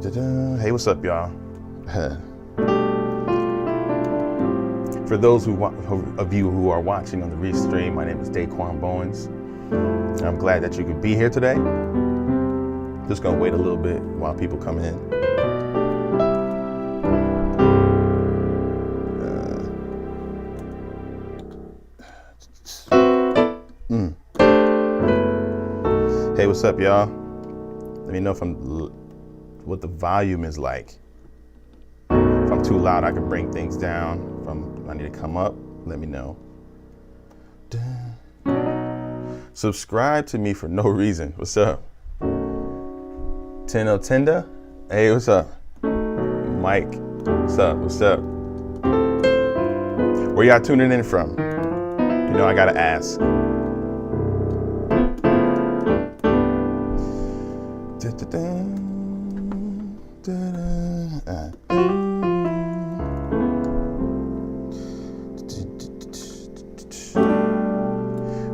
Hey, what's up, y'all? For those of you who are watching on the restream, my name is Daquan Bowens. I'm glad that you could be here today. Just gonna wait a little bit while people come in. Hey, what's up, y'all? Let me know what the volume is like. If I'm too loud, I can bring things down. If I need to come up, let me know. Subscribe to me for no reason. What's up? Tino Tinda? Hey, what's up? Mike, what's up? What's up? Where y'all tuning in from? You know I gotta ask.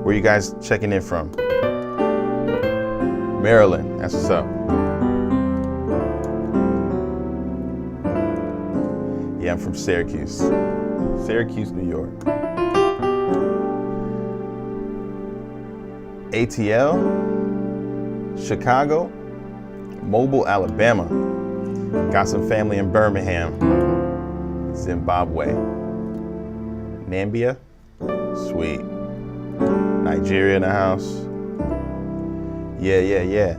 Where you guys checking in from? Maryland, that's what's up. Yeah, I'm from Syracuse. Syracuse, New York. ATL, Chicago, Mobile, Alabama. Got some family in Birmingham, Zimbabwe. Nambia, sweet. Nigeria in the house. Yeah.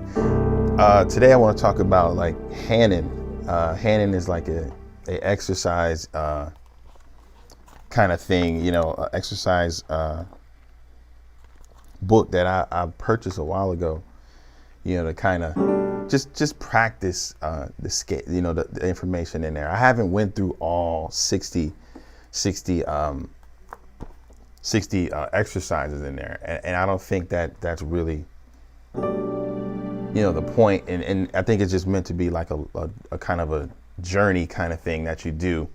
Today I want to talk about like Hanon. Hanon is like a exercise kind of thing, you know, exercise book that I purchased a while ago, you know, to kind of just practice the scale, you know, the information in there. I haven't went through all 60 exercises in there, and I don't think that's really, you know, the point. And I think it's just meant to be like a kind of a journey kind of thing that you do.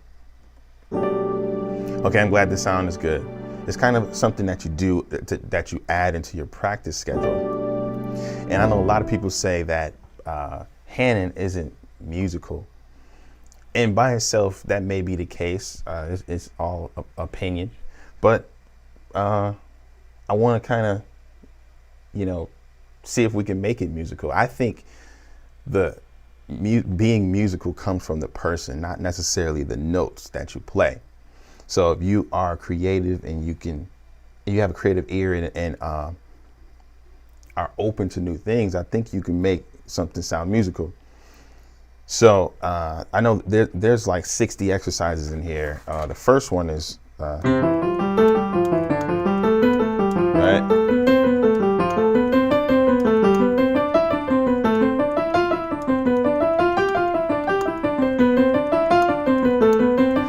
Okay, I'm glad the sound is good. It's kind of something that you do that you add into your practice schedule. And I know a lot of people say that Hanon isn't musical, and by itself that may be the case. It's all opinion, but I want to kind of, you know, see if we can make it musical. I think being musical comes from the person, not necessarily the notes that you play. So if you are creative and you have a creative ear and are open to new things, I think you can make something sound musical. So I know there's like 60 exercises in here. The first one is right.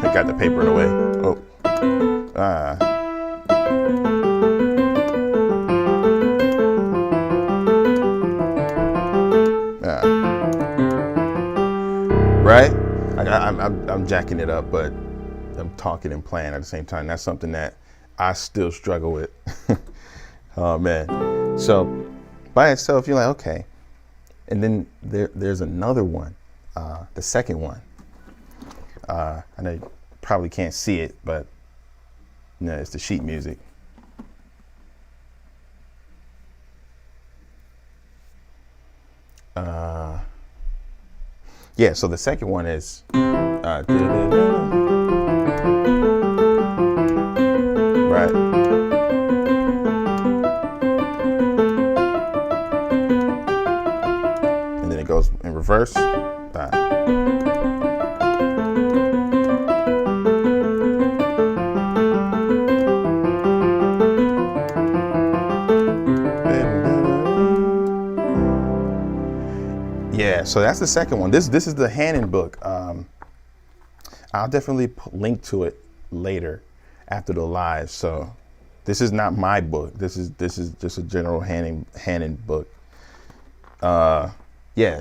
I got the paper in the way. Oh. Right? I'm jacking it up, but I'm talking and playing at the same time. That's something that I still struggle with. Oh man. So by itself, you're like, okay. And then there's another one, the second one. I know you probably can't see it, but you know, it's the sheet music. Yeah, so the second one is right. And then it goes in reverse. Yeah, so that's the second one. This is the Hanon book. I'll definitely link to it later after the live. So this is not my book. This is just a general Hanon book. Yeah,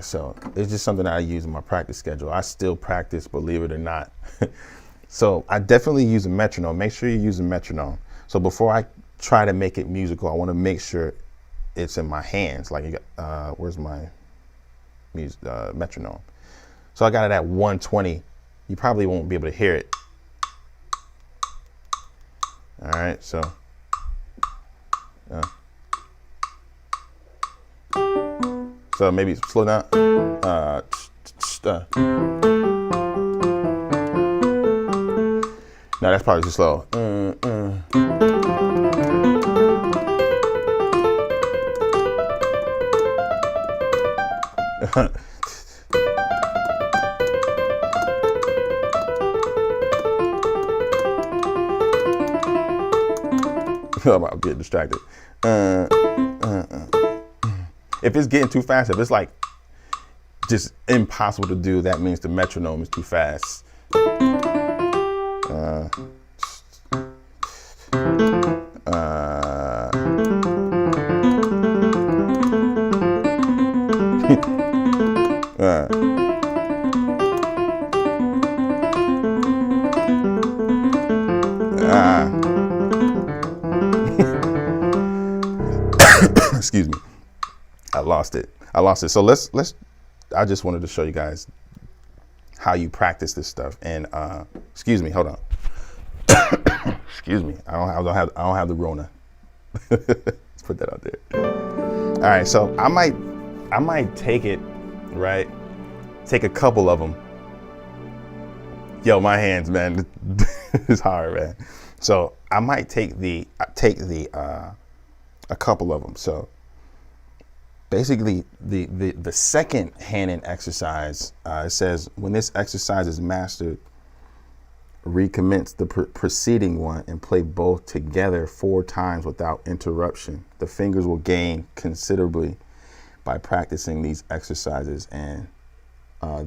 so it's just something that I use in my practice schedule. I still practice, believe it or not. So I definitely use a metronome. Make sure you use a metronome. So before I try to make it musical, I want to make sure it's in my hands. Like, where's my metronome? So I got it at 120. You probably won't be able to hear it. All right, so. So maybe slow down. No, that's probably too slow. I'm about to get distracted. If it's getting too fast, if it's like just impossible to do, that means the metronome is too fast. Excuse me. I lost it. So let's I just wanted to show you guys how you practice this stuff. And excuse me, hold on. Excuse me. I don't have the Rona. Let's put that out there. All right, so I might take it, right? Take a couple of them. Yo, my hands, man. It's hard, man. So I might take a couple of them. So basically, the second Hanon exercise, it says, when this exercise is mastered, recommence the preceding one and play both together 4 times without interruption. The fingers will gain considerably by practicing these exercises and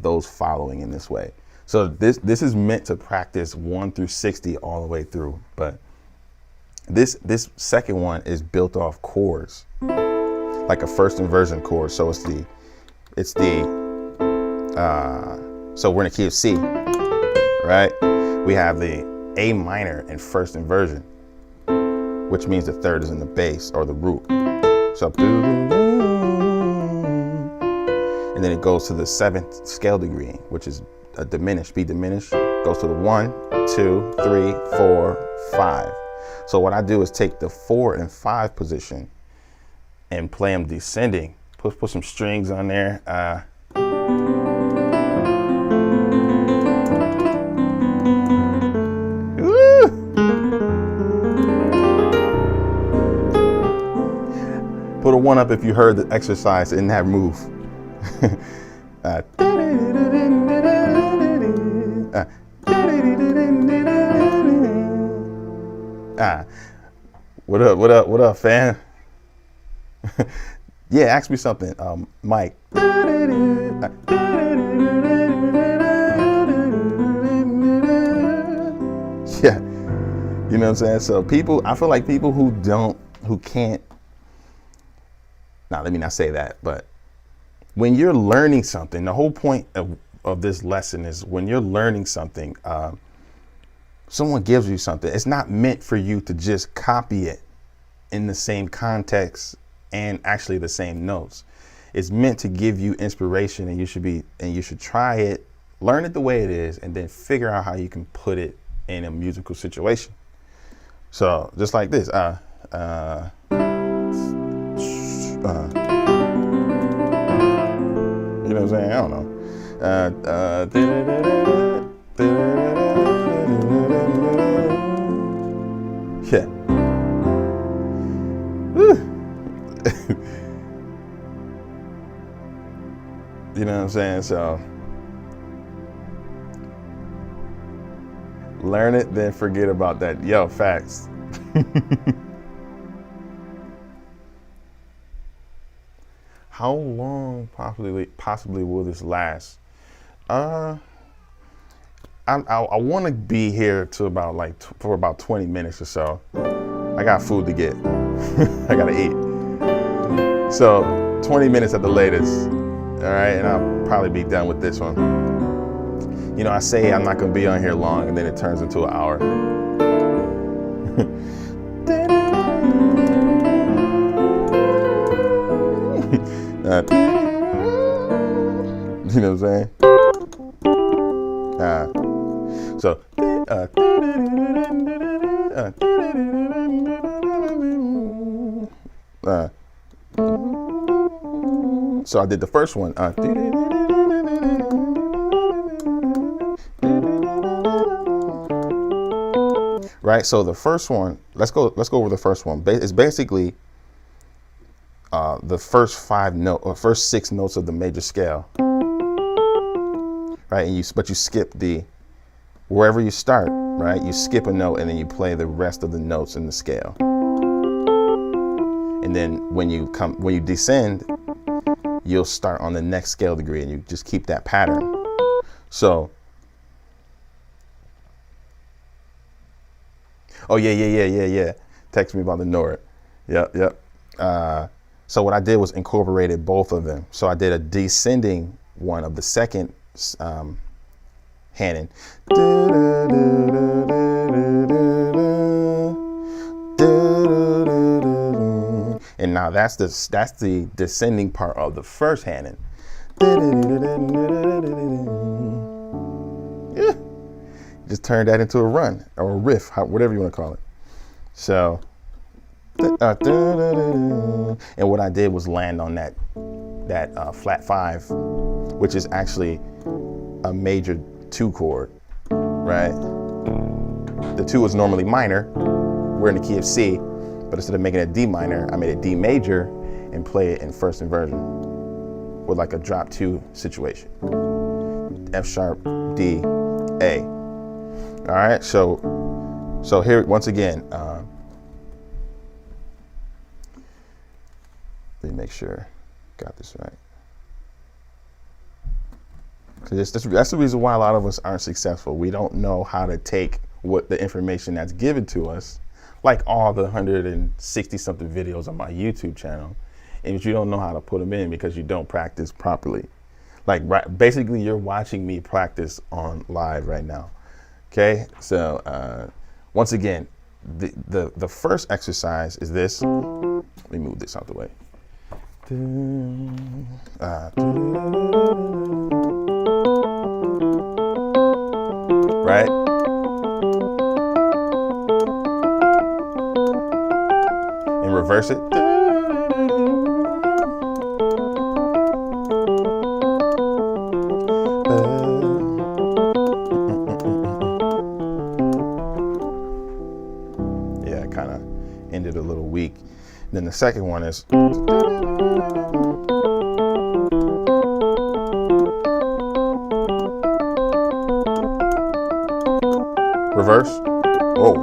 those following in this way. So this is meant to practice 1 through 60 all the way through, but this second one is built off chords, like a first inversion chord. So so we're in a key of C, right? We have the A minor in first inversion, which means the third is in the bass or the root. So, and then it goes to the 7th scale degree, which is a diminished, B diminished, goes to the 1, 2, 3, 4, 5. So what I do is take the 4 and 5 position and play them descending. Put some strings on there. Put a 1 up if you heard the exercise in that move. What up, fam? Yeah, ask me something, Mike. Yeah, you know what I'm saying? So I feel like people who can't, now let me not say that, but when you're learning something, the whole point of this lesson is when you're learning something, someone gives you something, it's not meant for you to just copy it in the same context and actually the same notes. It's meant to give you inspiration, and you should try it, learn it the way it is, and then figure out how you can put it in a musical situation. So just like this, you know what I'm saying? I don't know. Yeah. You know what I'm saying? So learn it, then forget about that. Yo, facts. How long possibly will this last? I want to be here to about for about 20 minutes or so. I got food to get. I gotta eat. So 20 minutes at the latest. All right, and I'll probably be done with this one. You know, I say I'm not gonna be on here long, and then it turns into an hour. You know what I'm saying? So I did the first one. Right. So the first one. Let's go over the first one. It's basically the first first 6 notes of the major scale. Right. But you skip wherever you start. Right. You skip a note and then you play the rest of the notes in the scale. And then when you descend, you'll start on the next scale degree, and you just keep that pattern. So, oh yeah. Text me about the Nord. Yep. So what I did was incorporated both of them. So I did a descending one of the second Hanon. And now that's the descending part of the first Hanon. Yeah. Just turn that into a run or a riff, whatever you want to call it. So, and what I did was land on that flat 5, which is actually a major 2 chord, right? The 2 is normally minor. We're in the key of C. But instead of making it D minor, I made it D major and play it in first inversion with like a drop 2 situation. F sharp, D, A. All right, so here once again, let me make sure I got this right. Because that's the reason why a lot of us aren't successful. We don't know how to take the information that's given to us, like all the 160 something videos on my YouTube channel, and you don't know how to put them in because you don't practice properly. Like basically you're watching me practice on live right now. Okay, so once again, the first exercise is this. Let me move this out the way. Right? And reverse it. Yeah, it kind of ended a little weak. Then the second one is reverse. Oh.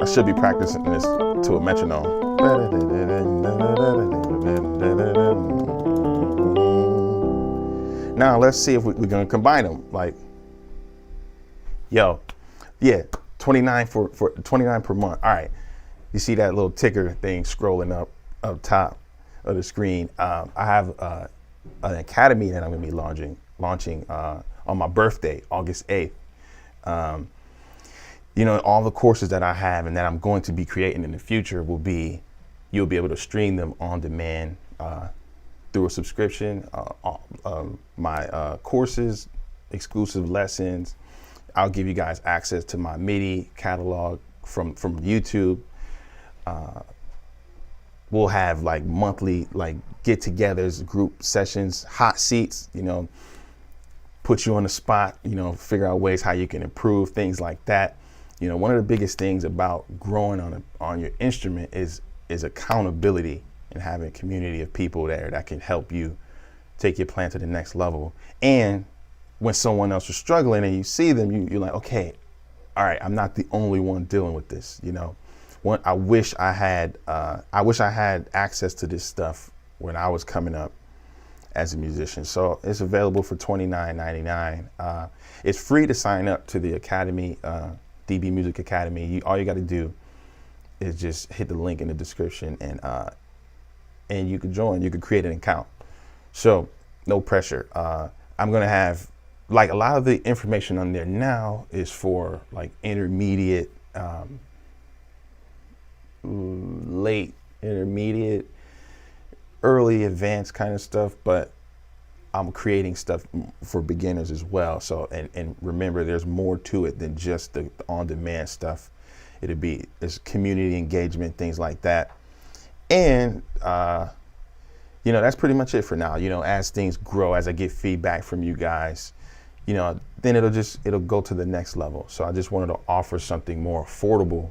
I should be practicing this to a metronome. Now let's see if we're gonna combine them. Like, yeah, 29 for 29 per month. All right, you see that little ticker thing scrolling up top of the screen. I have an academy that I'm gonna be launching on my birthday, August 8th. You know, all the courses that I have and that I'm going to be creating in the future you'll be able to stream them on demand through a subscription. My courses, exclusive lessons. I'll give you guys access to my MIDI catalog from YouTube. We'll have like monthly get-togethers, group sessions, hot seats, you know, put you on the spot, you know, figure out ways how you can improve, things like that. You know, one of the biggest things about growing on your instrument is accountability and having a community of people there that can help you take your plan to the next level. And when someone else is struggling and you see them, you're like, okay, all right, I'm not the only one dealing with this. You know, I wish I had access to this stuff when I was coming up as a musician. So it's available for $29.99. It's free to sign up to the Academy, DB Music Academy. All you got to do is just hit the link in the description and you can join. You can create an account. So no pressure. I'm gonna have like a lot of the information on there now is for like intermediate, late intermediate, early advanced kind of stuff, but I'm creating stuff for beginners as well. So, and remember, there's more to it than just the on-demand stuff. It's community engagement, things like that. And, you know, that's pretty much it for now. You know, as things grow, as I get feedback from you guys, you know, then it'll go to the next level. So I just wanted to offer something more affordable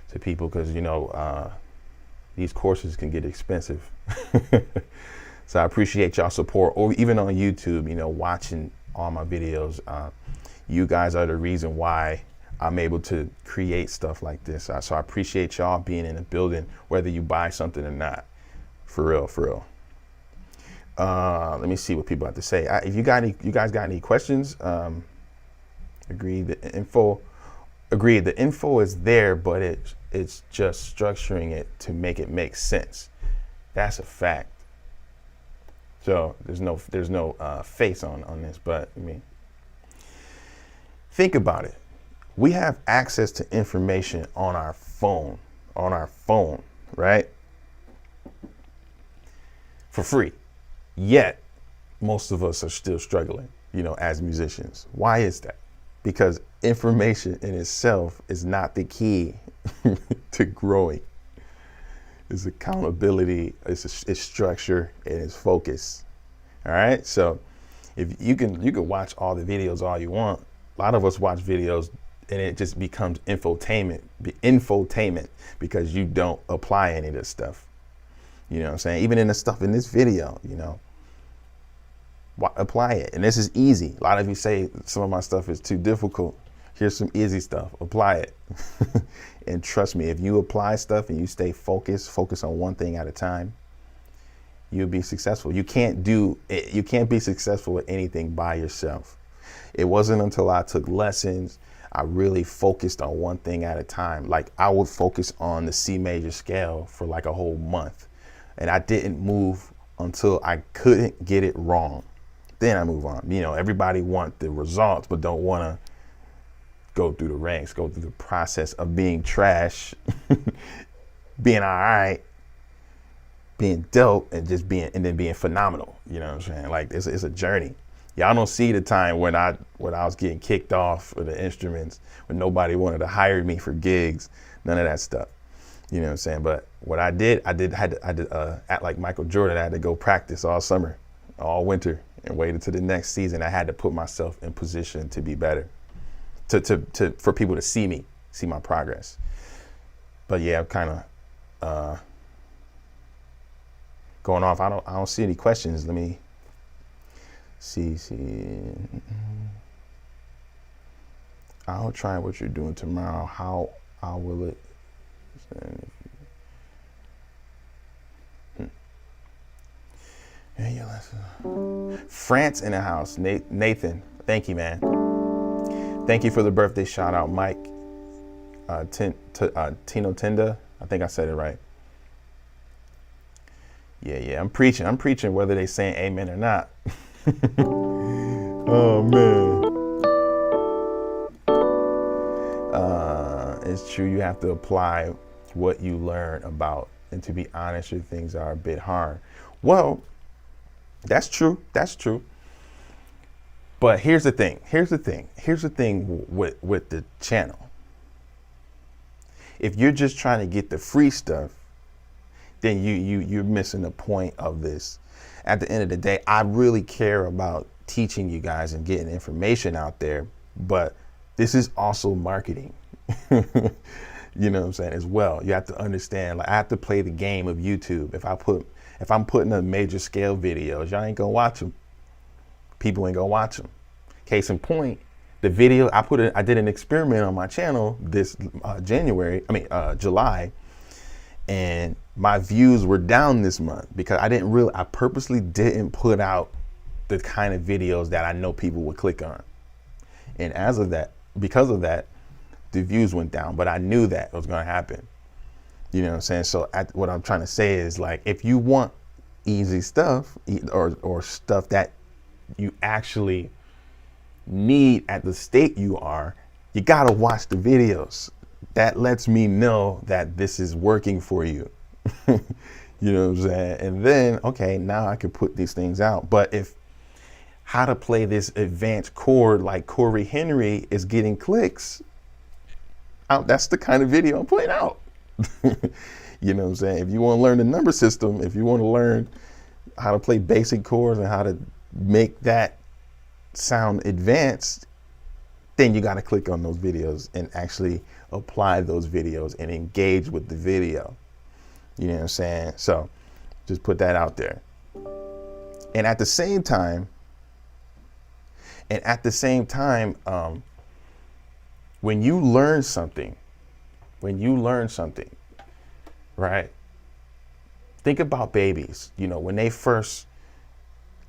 to people because, you know, these courses can get expensive. So I appreciate y'all support, or even on YouTube, you know, watching all my videos. You guys are the reason why I'm able to create stuff like this. So I appreciate y'all being in the building, whether you buy something or not. For real, for real. Let me see what people have to say. If you guys got any questions, agreed. The info is there, but it's just structuring it to make it make sense. That's a fact. So there's no face on this, but I mean, think about it. We have access to information on our phone, right? For free. Yet, most of us are still struggling, you know, as musicians. Why is that? Because information in itself is not the key to growing. It's accountability, it's structure, and it's focus. All right. So if you can watch all the videos all you want. A lot of us watch videos and it just becomes infotainment because you don't apply any of this stuff. You know what I'm saying? Even in the stuff in this video, you know, apply it. And this is easy. A lot of you say some of my stuff is too difficult. Here's some easy stuff. Apply it. And trust me, if you apply stuff and you stay focus on one thing at a time, you'll be successful. You can't be successful with anything by yourself. It wasn't until I took lessons, I really focused on one thing at a time. Like I would focus on the C major scale for like a whole month. And I didn't move until I couldn't get it wrong. Then I move on. You know, everybody want the results, but don't want to go through the ranks, go through the process of being trash, being all right, being dope, and then being phenomenal. You know what I'm saying? Like it's a journey. Y'all don't see the time when I was getting kicked off of the instruments, when nobody wanted to hire me for gigs, none of that stuff. You know what I'm saying? But what I did act like Michael Jordan. I had to go practice all summer, all winter, and wait until the next season. I had to put myself in position to be better, for people to see my progress. But yeah, I'm kind of going off. I don't see any questions. Let me see. I'll try what you're doing tomorrow. How will it? France in the house. Nathan, thank you, man. Thank you for the birthday shout out, Mike. Tino Tinda, I think I said it right. Yeah, I'm preaching whether they saying amen or not. Oh man. It's true, you have to apply what you learn about, and to be honest, your things are a bit hard. Well, that's true. But here's the thing with the channel. If you're just trying to get the free stuff, then you're missing the point of this. At the end of the day, I really care about teaching you guys and getting information out there, but this is also marketing. You know what I'm saying, as well. You have to understand, like I have to play the game of YouTube. If I'm putting a major scale videos, y'all ain't gonna watch them. People ain't gonna watch them. Case in point, the video I did an experiment on my channel this July, and my views were down this month because I purposely didn't put out the kind of videos that I know people would click on. And because of that, the views went down, but I knew that was going to happen. You know what I'm saying? So what I'm trying to say is, like, if you want easy stuff or stuff that you actually need at the state you are, you got to watch the videos. That lets me know that this is working for you. You know what I'm saying? And then, okay, now I can put these things out. But if how to play this advanced chord like Corey Henry is getting clicks, That's the kind of video I'm putting out. You know what I'm saying? If you want to learn the number system, if you want to learn how to play basic chords and how to make that sound advanced, then you got to click on those videos and actually apply those videos and engage with the video. You know what I'm saying? So just put that out there. And at the same time, when you learn something, right? Think about babies. You know, when they first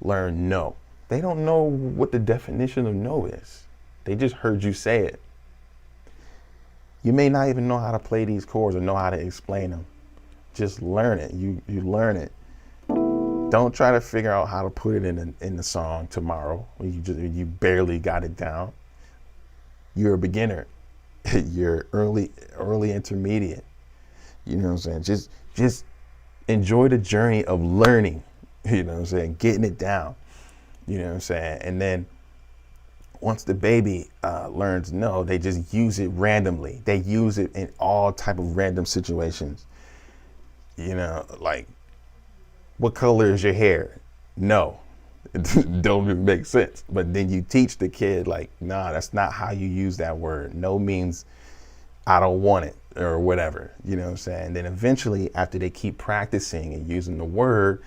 learn no, they don't know what the definition of no is. They just heard you say it. You may not even know how to play these chords or know how to explain them. Just learn it. You learn it. Don't try to figure out how to put it in the song tomorrow when you barely got it down. You're a beginner. You're early intermediate. You know what I'm saying? Just enjoy the journey of learning. You know what I'm saying? Getting it down. You know what I'm saying? And then once the baby learns no, they just use it randomly. They use it in all type of random situations. You know, like, what color is your hair? No. It don't even make sense. But then you teach the kid, like, nah, that's not how you use that word. No means I don't want it or whatever. You know what I'm saying? And then eventually, after they keep practicing and using the word,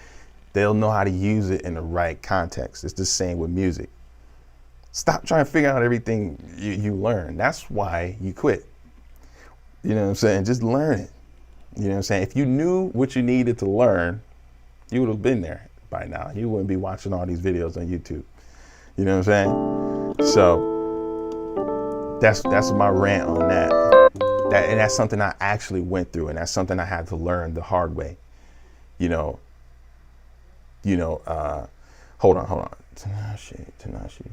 they'll know how to use it in the right context. It's the same with music. Stop trying to figure out everything you learn. That's why you quit. You know what I'm saying? Just learn it. You know what I'm saying? If you knew what you needed to learn, you would have been there by now. You wouldn't be watching all these videos on YouTube. You know what I'm saying? So that's my rant on that. And that's something I actually went through, and that's something I had to learn the hard way. Hold on. Tanashi.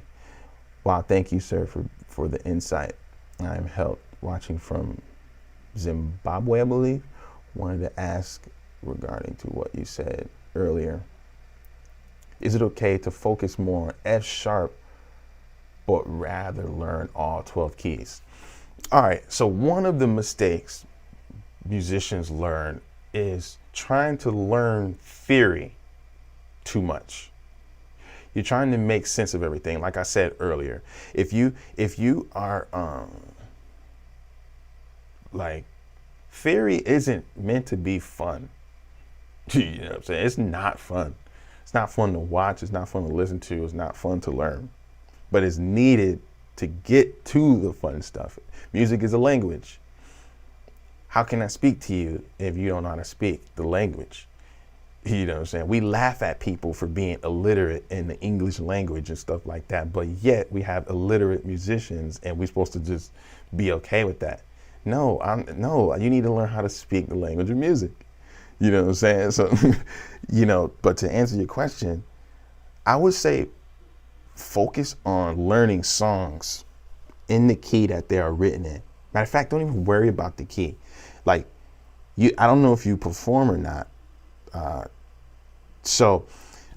Wow, thank you, sir, for the insight. I'm helped watching from Zimbabwe, I believe. Wanted to ask regarding to what you said earlier. Is it okay to focus more on F sharp, but rather learn all 12 keys? All right, so one of the mistakes musicians learn is trying to learn theory too much. You're trying to make sense of everything. Like I said earlier, if you are like, theory isn't meant to be fun. You know what I'm saying? It's not fun. It's not fun to watch. It's not fun to listen to. It's not fun to learn. But it's needed to get to the fun stuff. Music is a language. How can I speak to you if you don't know how to speak the language? You know what I'm saying? We laugh at people for being illiterate in the English language and stuff like that, but yet we have illiterate musicians and we're supposed to just be okay with that. No, you need to learn how to speak the language of music. You know what I'm saying? So, but to answer your question, I would say focus on learning songs in the key that they are written in. Matter of fact, don't even worry about the key. Like, I don't know if you perform or not. So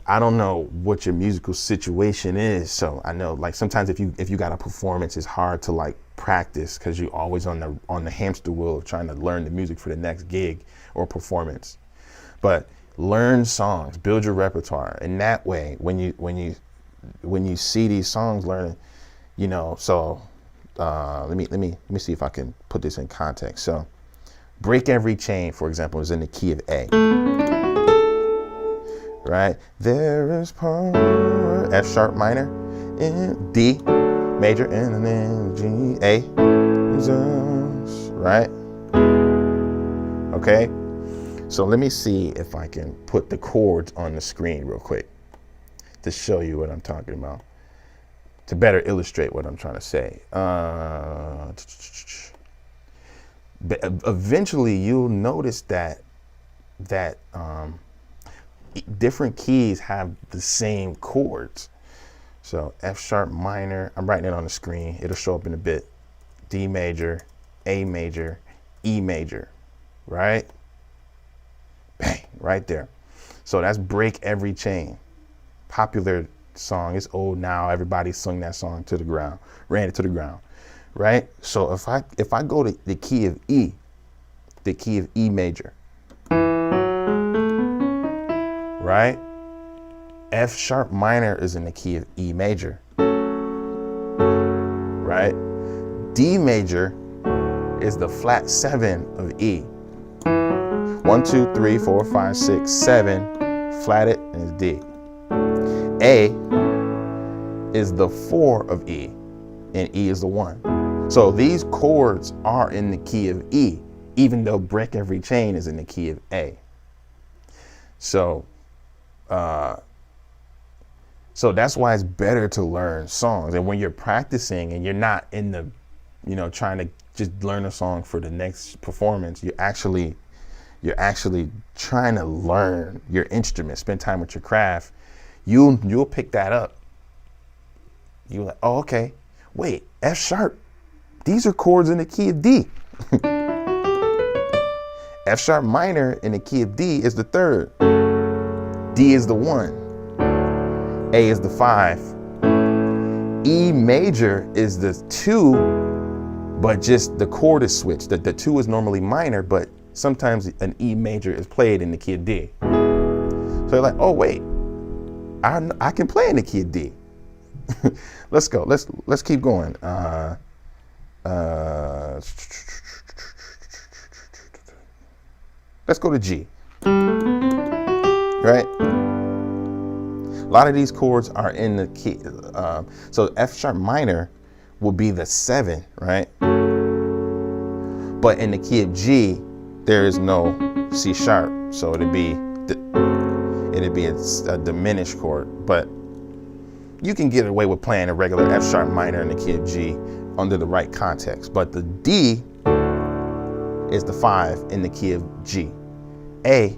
I don't know what your musical situation is. So I know, like, sometimes if you got a performance, it's hard to like practice because you're always on the hamster wheel of trying to learn the music for the next gig or performance. But learn songs, build your repertoire, and that way, when you see these songs, learn, So let me see if I can put this in context. So, Break Every Chain, for example, is in the key of A. Right? There is power, F sharp minor, in D major, and then G, A, Jesus, right? Okay? So let me see if I can put the chords on the screen real quick to show you what I'm talking about, to better illustrate what I'm trying to say. But eventually you'll notice that different keys have the same chords. So F sharp minor, I'm writing it on the screen. It'll show up in a bit. D major, A major, E major, right? Bang, right there. So that's Break Every Chain. Popular song. It's old now. Everybody sung that song to the ground, ran it to the ground. right? So if I go to the key of E, the key of E major, right? F sharp minor is in the key of E major, right? D major is the flat 7 of E. 1, 2, 3, 4, 5, 6, 7, flatted, and it's D. A is the 4 of E, and E is the 1. So these chords are in the key of E, even though Break Every Chain is in the key of A. So that's why it's better to learn songs. And when you're practicing and you're not in the, trying to just learn a song for the next performance, you're actually trying to learn your instrument, spend time with your craft, you'll pick that up. You're like, oh, okay, wait, F sharp, these are chords in the key of D. F sharp minor in the key of D is the 3rd. D is the 1. A is the 5. E major is the 2, but just the chord is switched. The 2 is normally minor, but sometimes an E major is played in the key of D. So you're like, oh wait, I can play in the key of D. Let's go. Let's keep going. Let's go to G. Right? A lot of these chords are in the key. So F sharp minor will be the 7, right? But in the key of G, there is no C sharp, so it'd be a diminished chord. But you can get away with playing a regular F sharp minor in the key of G under the right context. But the D is the 5 in the key of G. A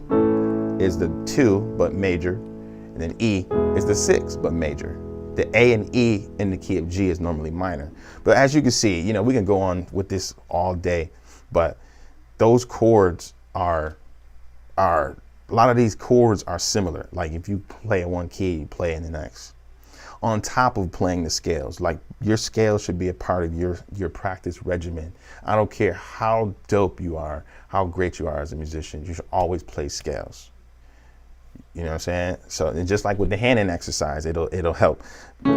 is the 2 but major, and then E is the 6 but major. The A and E in the key of G is normally minor. But as you can see, we can go on with this all day, but those chords are a lot of these chords are similar. Like if you play in one key, you play in the next. On top of playing the scales, like your scales should be a part of your practice regimen. I don't care how dope you are, how great you are as a musician, you should always play scales. You know what I'm saying? So and just like with the Hanon exercise, it'll help. Woo!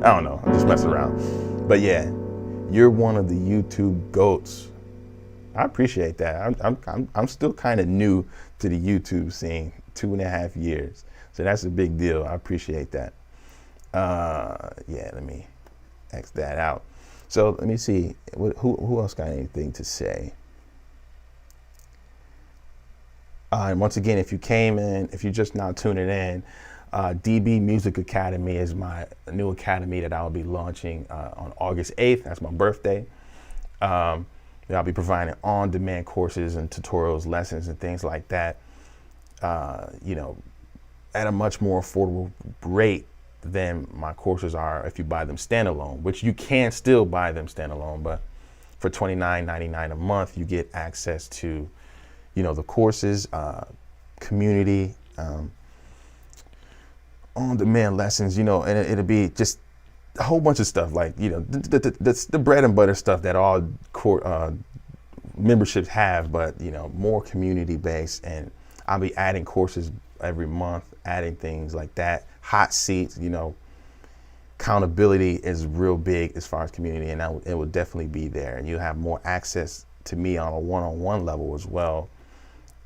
I don't know, I'm just messing around. But yeah, you're one of the YouTube goats. I appreciate that. I'm still kind of new to the YouTube scene, 2.5 years. So that's a big deal. I appreciate that. Yeah, let me X that out. So let me see, who else got anything to say? And once again, if you're just now tuning in, DB Music Academy is my new academy that I'll be launching on August 8th. That's my birthday. I'll be providing on-demand courses and tutorials, lessons, and things like that, at a much more affordable rate than my courses are if you buy them standalone, which you can still buy them standalone, but for $29.99 a month, you get access to, the courses, community, on-demand lessons, and it'll be just a whole bunch of stuff like, the bread and butter stuff that all memberships have, but, more community-based. And I'll be adding courses every month, adding things like that. Hot seats, accountability is real big as far as community, and it will definitely be there. And you'll have more access to me on a one-on-one level as well,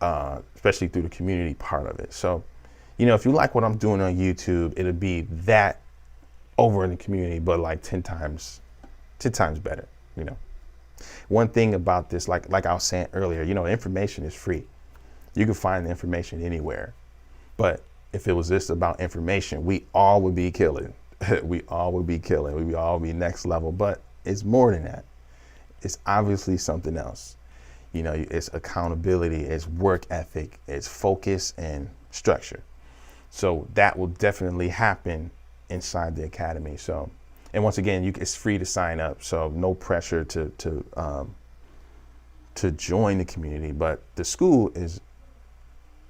especially through the community part of it. So, if you like what I'm doing on YouTube, it'll be that over in the community, but like 10 times better, One thing about this, like I was saying earlier, information is free. You can find the information anywhere. But if it was just about information, we all would be killing. We all would be killing. We would all be next level. But it's more than that. It's obviously something else. It's accountability, it's work ethic, it's focus and structure. So that will definitely happen inside the academy. So, and once again, it's free to sign up. So no pressure to to join the community, but the school is,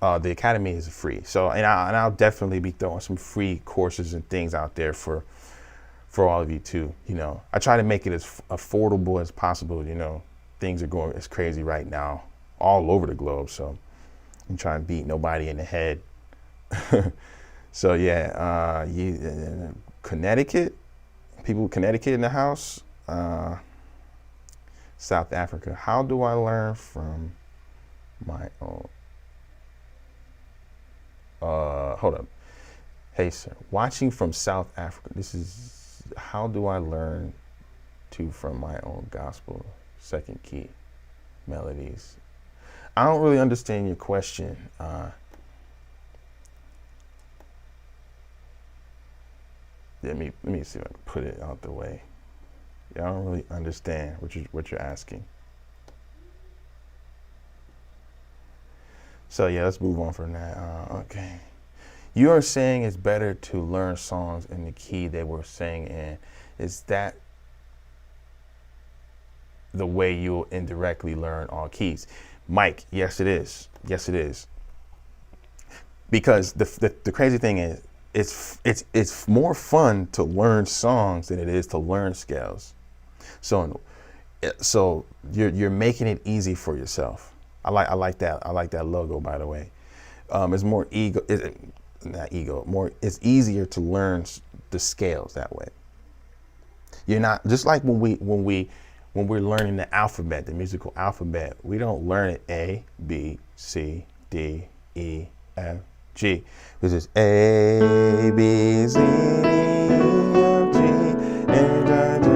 the academy is free. So, and I'll definitely be throwing some free courses and things out there for all of you too. You know, I try to make it as affordable as possible. You know, things are going as crazy right now all over the globe. So I'm trying to beat nobody in the head. So yeah, Connecticut, people in Connecticut in the house, South Africa. How do I learn from my own? Hold up. Hey sir, watching from South Africa. This is, how do I learn from my own gospel second key melodies? I don't really understand your question. Let me see if I can put it out the way. Yeah, I don't really understand what you're asking. So yeah, let's move on from that. Okay. You are saying it's better to learn songs in the key they were sang in. Is that the way you'll indirectly learn all keys? Mike, yes it is. Yes it is. Because the crazy thing is, it's more fun to learn songs than it is to learn scales. So you're making it easy for yourself. I like that logo, by the way. It's more it's easier to learn the scales that way. You're not, just like when we're learning the alphabet, the musical alphabet, we don't learn it A, B, C, D, E, F, G. Which is A, B, C, D, F, G, H, I, J,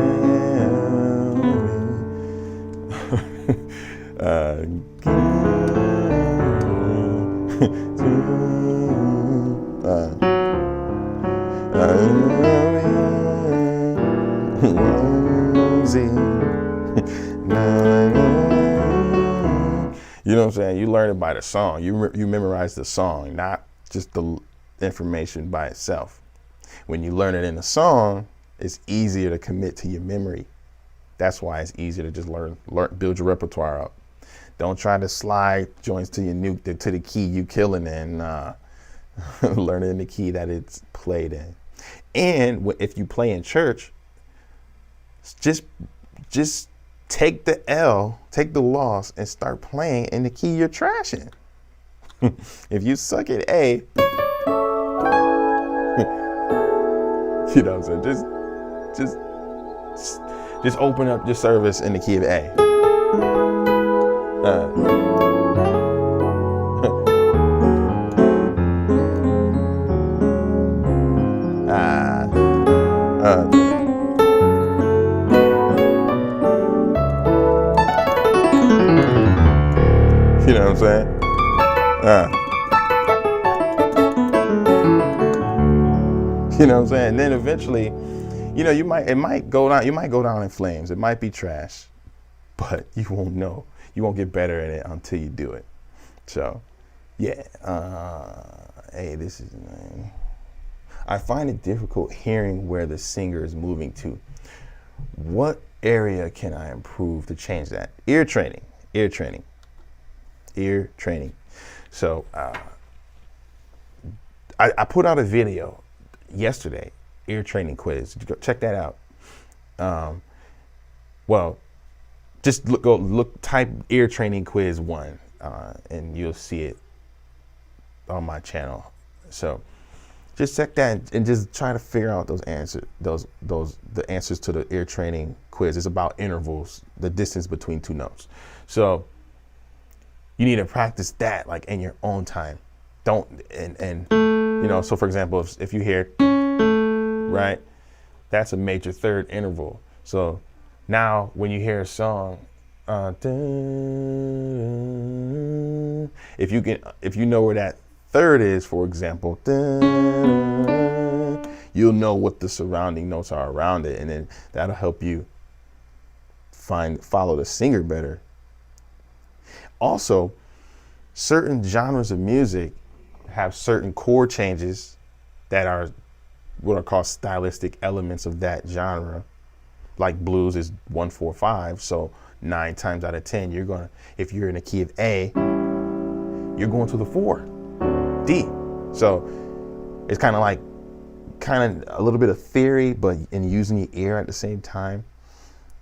You know what I'm saying? You learn it by the song. You memorize the song, not just the information by itself. When you learn it in a song, it's easier to commit to your memory. That's why it's easier to just build your repertoire up. Don't try to slide joints to the key you killing in. Learn it in the key that it's played in. And if you play in church, just take the L, take the loss, and start playing in the key you're trashing. If you suck at A, you know what I'm saying? Just open up your service in the key of A. You know what I'm saying? You know what I'm saying? And then eventually, you know, you might go down in flames. It might be trash, but you won't know. You won't get better at it until you do it. So, yeah. Hey, this is. I find it difficult hearing where the singer is moving to. What area can I improve to change that? Ear training. So I put out a video yesterday, ear training quiz. Check that out. Well, just type ear training quiz 1, and you'll see it on my channel. So just check that and just try to figure out those answers, the answers to the ear training quiz. It's about intervals, the distance between two notes. So you need to practice that like in your own time. Don't, and you know, so for example, if you hear, right, that's a major third interval. So now when you hear a song, if you know where that third is, for example, you'll know what the surrounding notes are around it, and then that'll help you follow the singer better. Also, certain genres of music have certain chord changes that are what are called stylistic elements of that genre. Like blues is 1-4-5, so 9 times out of 10, if you're in a key of A, you're going to the 4, D. So it's kind of a little bit of theory, but in using your ear at the same time.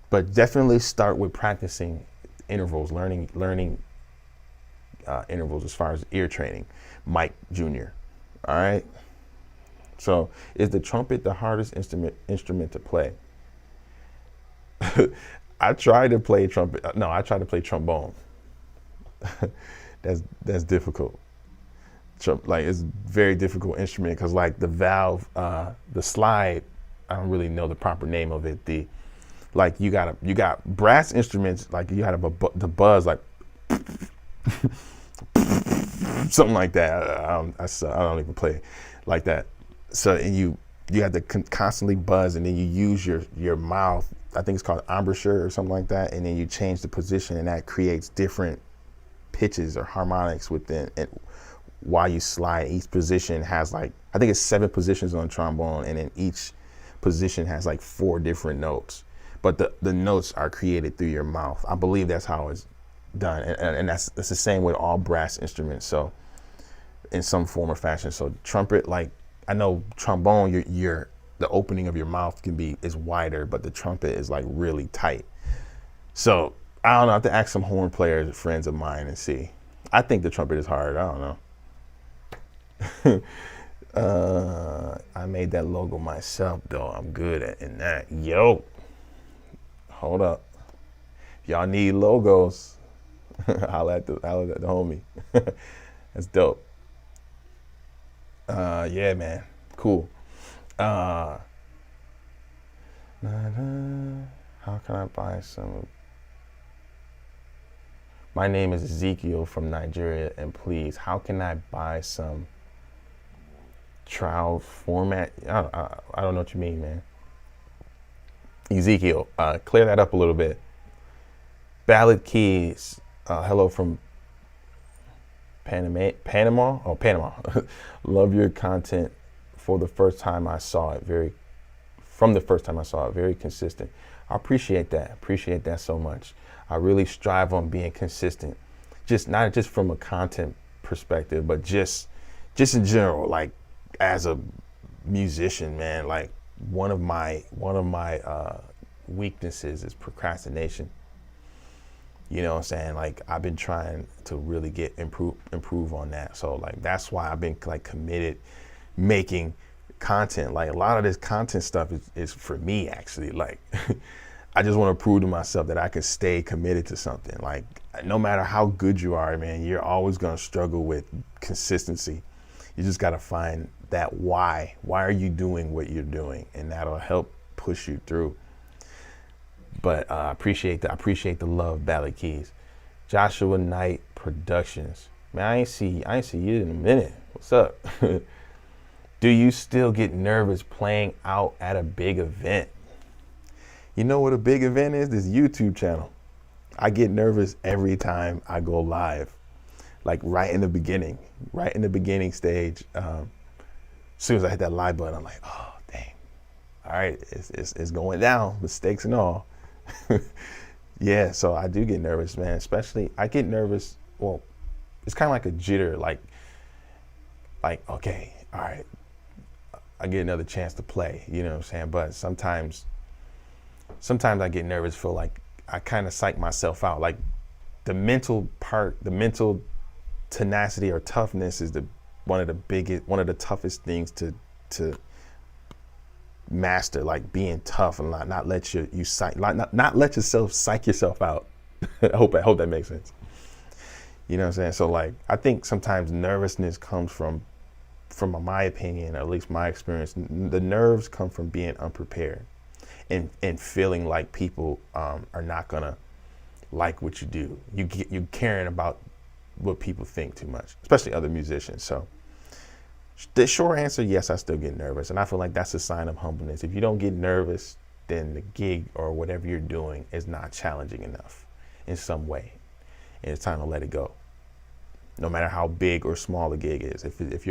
But definitely start with practicing intervals, learning intervals as far as ear training. Mike Jr. All right. So is the trumpet the hardest instrument to play? I tried to play trumpet. No, I tried to play trombone. That's difficult. Like, it's a very difficult instrument because, like, the valve, the slide, I don't really know the proper name of it. You got brass instruments, like you have the buzz, like something like that. I don't even play like that. So, and you have to constantly buzz, and then you use your mouth. I think it's called embouchure or something like that, and then you change the position, and that creates different pitches or harmonics within it. While you slide, each position has, like, I think it's 7 positions on trombone, and then each position has like 4 different notes. But the notes are created through your mouth. I believe that's how it's done, and that's the same with all brass instruments. So, in some form or fashion. So trumpet, like, I know trombone, the opening of your mouth is wider, but the trumpet is like really tight. So I don't know. I have to ask some horn players, friends of mine, and see. I think the trumpet is hard. I don't know. I made that logo myself, though. I'm good in that. Yo, hold up. If y'all need logos, holla at the homie. That's dope. Yeah, man. Cool. How can I buy some? My name is Ezekiel from Nigeria, and please, how can I buy some trial format? I don't know what you mean, man. Ezekiel, clear that up a little bit. Ballad keys. Hello from Panama. Oh, Panama. Love your content. From the first time I saw it, very consistent. I appreciate that so much. I really strive on being consistent, not just from a content perspective, but just in general. Like, as a musician, man, like, one of my weaknesses is procrastination. You know what I'm saying? Like, I've been trying to really improve on that. So, like, that's why I've been, like, committed making content. Like, a lot of this content stuff is for me, actually. Like, I just want to prove to myself that I can stay committed to something. Like, no matter how good you are, man, you're always going to struggle with consistency. You just got to find that why. Why are you doing what you're doing? And that'll help push you through. But I appreciate the love, Ballad Keys. Joshua Knight Productions. Man, I ain't see you in a minute. What's up? Do you still get nervous playing out at a big event? You know what a big event is? This YouTube channel. I get nervous every time I go live. Like, right in the beginning stage. As soon as I hit that live button, I'm like, oh, dang. All right, it's going down, mistakes and all. Yeah, so I do get nervous, man. Especially, I get nervous. Well, it's kind of like a jitter. Like, okay, all right, I get another chance to play. You know what I'm saying? But sometimes I get nervous. Feel like I kind of psych myself out. Like, the mental part, the mental tenacity or toughness is one of the toughest things to master. Like, being tough and not let not let yourself psych yourself out. I hope that makes sense. You know what I'm saying? So, like, I think sometimes nervousness comes from my opinion, or at least my experience, the nerves come from being unprepared and feeling like people are not gonna like what you do. You caring about what people think too much, especially other musicians. So the short answer, yes, I still get nervous, and I feel like that's a sign of humbleness. If you don't get nervous, then the gig or whatever you're doing is not challenging enough in some way, and it's time to let it go. No matter how big or small the gig is, if it's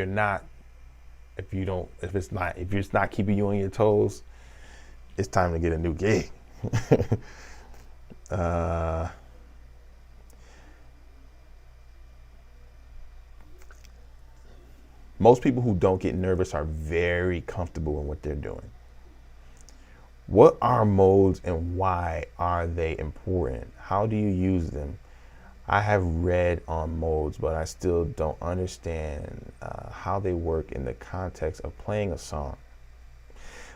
not keeping you on your toes, it's time to get a new gig. Most people who don't get nervous are very comfortable in what they're doing. What are modes and why are they important? How do you use them? I have read on modes, but I still don't understand how they work in the context of playing a song.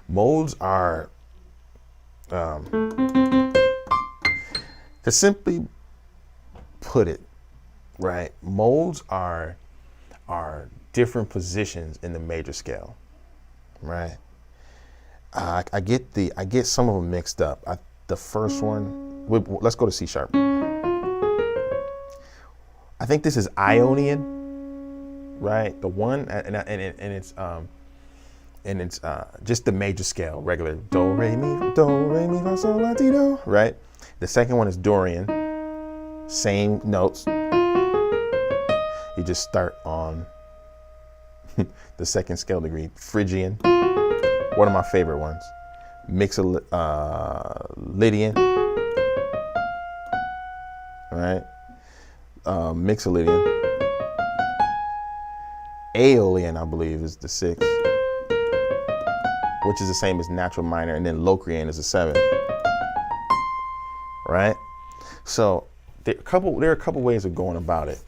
Modes are, to simply put it, right? Modes are different positions in the major scale, right? I get some of them mixed up. The first one, let's go to C sharp. I think this is Ionian, right? The one, and it's just the major scale, regular do re mi fa sol la ti do, right? The second one is Dorian, same notes. You just start on the second scale degree. Phrygian, one of my favorite ones. Lydian, right? Mixolydian. Aeolian, I believe, is the 6, which is the same as natural minor, and then Locrian is the 7, right? So there are a couple ways of going about it.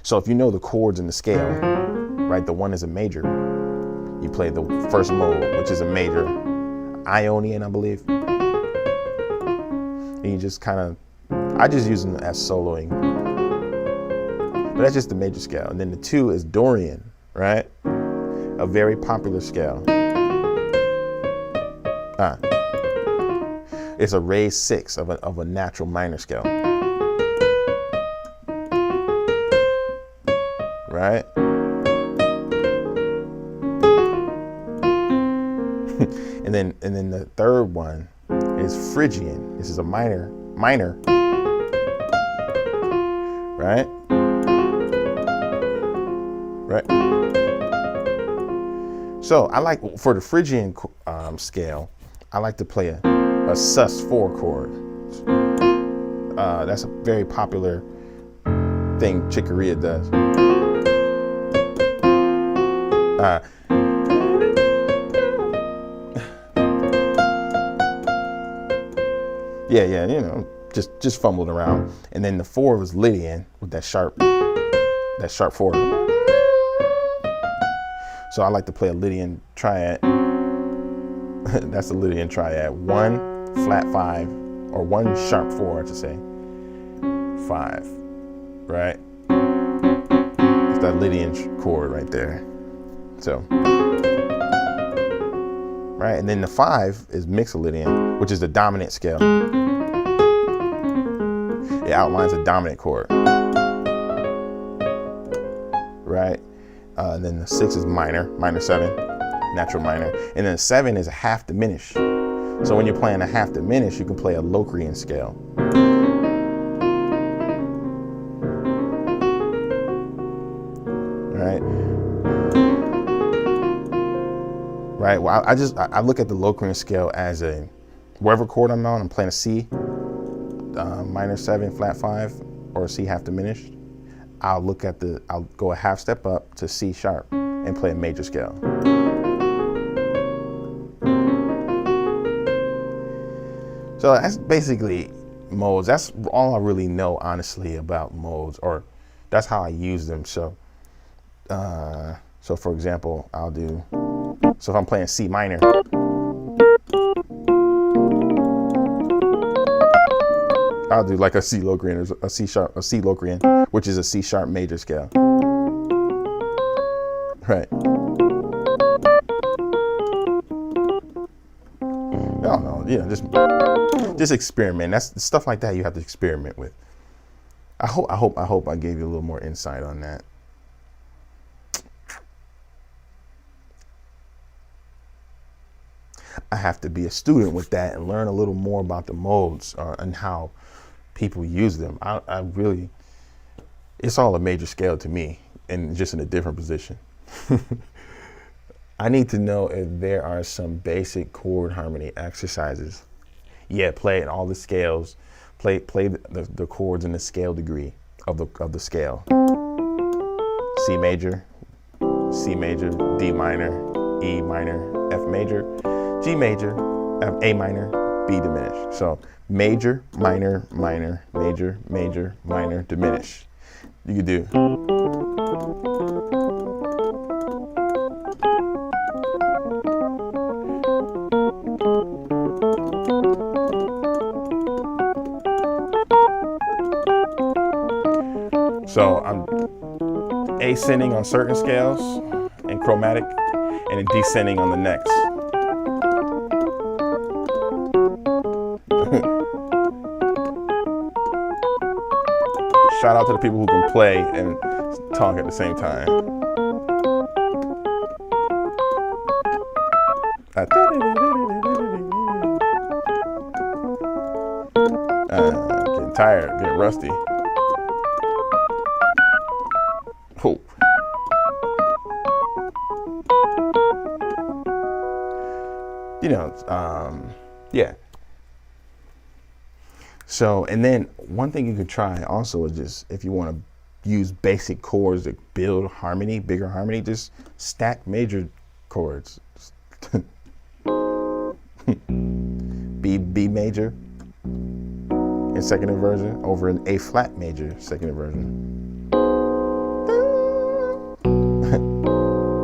So if you know the chords in the scale, right, the 1 is a major. You play the first mode, which is a major, Ionian, I believe. And you just kind of, I just use them as soloing. But that's just the major scale. And then the 2 is Dorian, right? A very popular scale. It's a raised 6 of a natural minor scale. Right? and then the third one is Phrygian. This is a minor, right? Right. So I like, for the Phrygian scale, I like to play a sus4 chord. That's a very popular thing Chick Corea does. Yeah, you know, just fumbled around. And then the 4 was Lydian with that sharp 4. So I like to play a Lydian triad. That's a Lydian triad. 1 flat 5, or 1 sharp 4, I should say. 5, right? It's that Lydian chord right there. So, right, and then the 5 is Mixolydian, which is the dominant scale. It outlines a dominant chord, right? And then the 6 is minor 7, natural minor, and then 7 is a half diminished. So when you're playing a half diminished, you can play a Locrian scale. Right? Right. Well, I look at the Locrian scale as a, wherever chord I'm on, I'm playing a C, minor 7, flat 5, or a C half diminished. I'll go a half step up to C sharp and play a major scale. So that's basically modes. That's all I really know, honestly, about modes, or that's how I use them. So, so for example, so if I'm playing C minor, I'll do like a C Locrian, or a C Locrian, which is a C sharp major scale. Right. No, you know, just experiment. That's stuff like that you have to experiment with. I hope I gave you a little more insight on that. I have to be a student with that and learn a little more about the modes and how people use them. I really, it's all a major scale to me, and just in a different position. I need to know if there are some basic chord harmony exercises. Yeah, play in all the scales. Play the chords in the scale degree of the scale. C major, D minor, E minor, F major, G major, A minor, B diminished. So major, minor, minor, major, major, minor, diminish. You could do. So I'm ascending on certain scales and chromatic, and then descending on the next. Shout out to the people who can play and talk at the same time. Getting tired, getting rusty. Oh. You know, yeah. So, and then one thing you could try also is just, if you want to use basic chords to build harmony, bigger harmony, just stack major chords. B major in second inversion over an A flat major second inversion.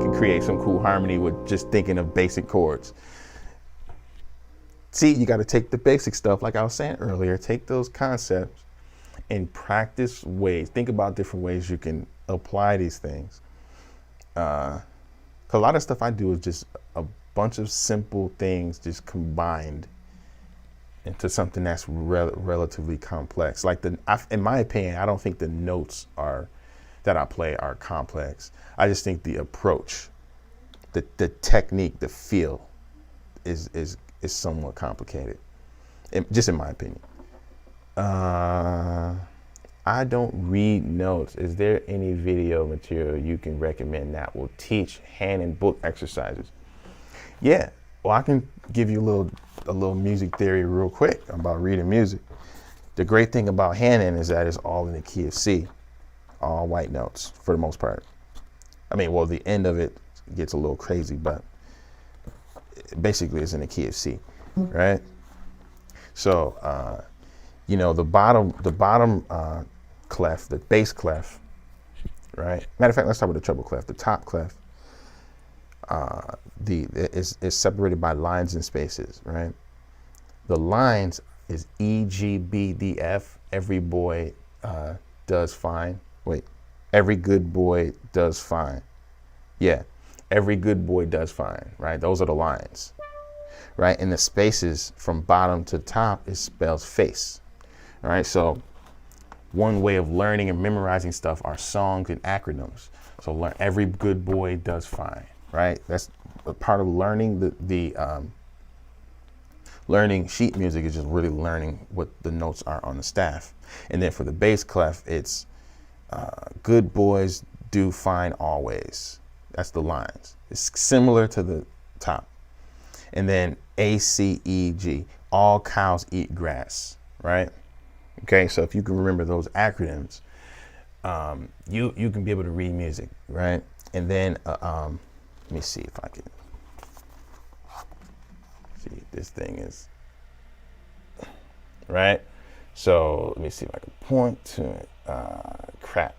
Can create some cool harmony with just thinking of basic chords. See, you got to take the basic stuff, like I was saying earlier, take those concepts and practice ways. Think about different ways you can apply these things. 'Cause a lot of stuff I do is just a bunch of simple things just combined into something that's relatively complex. Like in my opinion, I don't think the notes that I play are complex. I just think the approach, the technique, the feel is somewhat complicated, just in my opinion. I don't read notes. Is there any video material you can recommend that will teach Hanon book exercises? Yeah, well, I can give you a little music theory real quick about reading music. The great thing about Hanon is that it's all in the key of C, all white notes for the most part. I mean, well, the end of it gets a little crazy, but basically it's in the key of C, right? So, you know, the bottom clef, the bass clef, right? Matter of fact, let's start with the treble clef. The top clef, is separated by lines and spaces, right? The lines is E, G, B, D, F. Every boy does fine. Wait, every good boy does fine. Yeah, every good boy does fine, right? Those are the lines, right? And the spaces from bottom to top spells face, right? So one way of learning and memorizing stuff are songs and acronyms. So learn every good boy does fine, right? That's a part of learning learning sheet music is just really learning what the notes are on the staff. And then for the bass clef, it's good boys do fine always. That's the lines. It's similar to the top. And then A, C, E, G, all cows eat grass, right? Okay, so if you can remember those acronyms, you can be able to read music, right? And then, let me see if I can, see, this thing is, right? So let me see if I can point to it. Crap.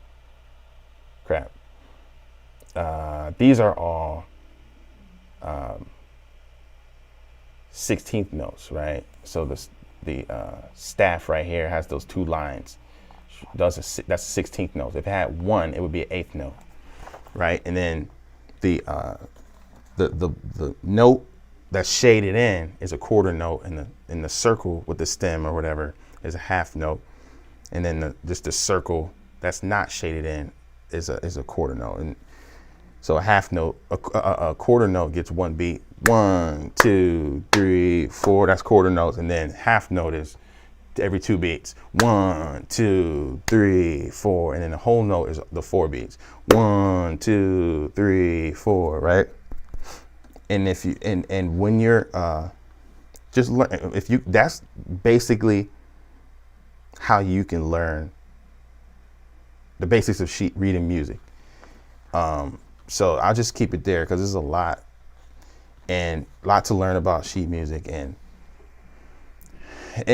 These are all 16th notes, right? So the staff right here has those two lines. That's a 16th note. If it had one, it would be an 8th note, right? And then the note that's shaded in is a quarter note, and in the circle with the stem or whatever is a half note, and then just the circle that's not shaded in is a quarter note. And so a half note, a quarter note gets one beat. 1, 2, 3, 4. That's quarter notes, and then half note is every 2 beats. 1, 2, 3, 4, and then the whole note is the 4 beats. 1, 2, 3, 4. Right? And if you and when you're just learn, if you, that's basically how you can learn the basics of sheet reading music. So I'll just keep it there because there's a lot to learn about sheet music. And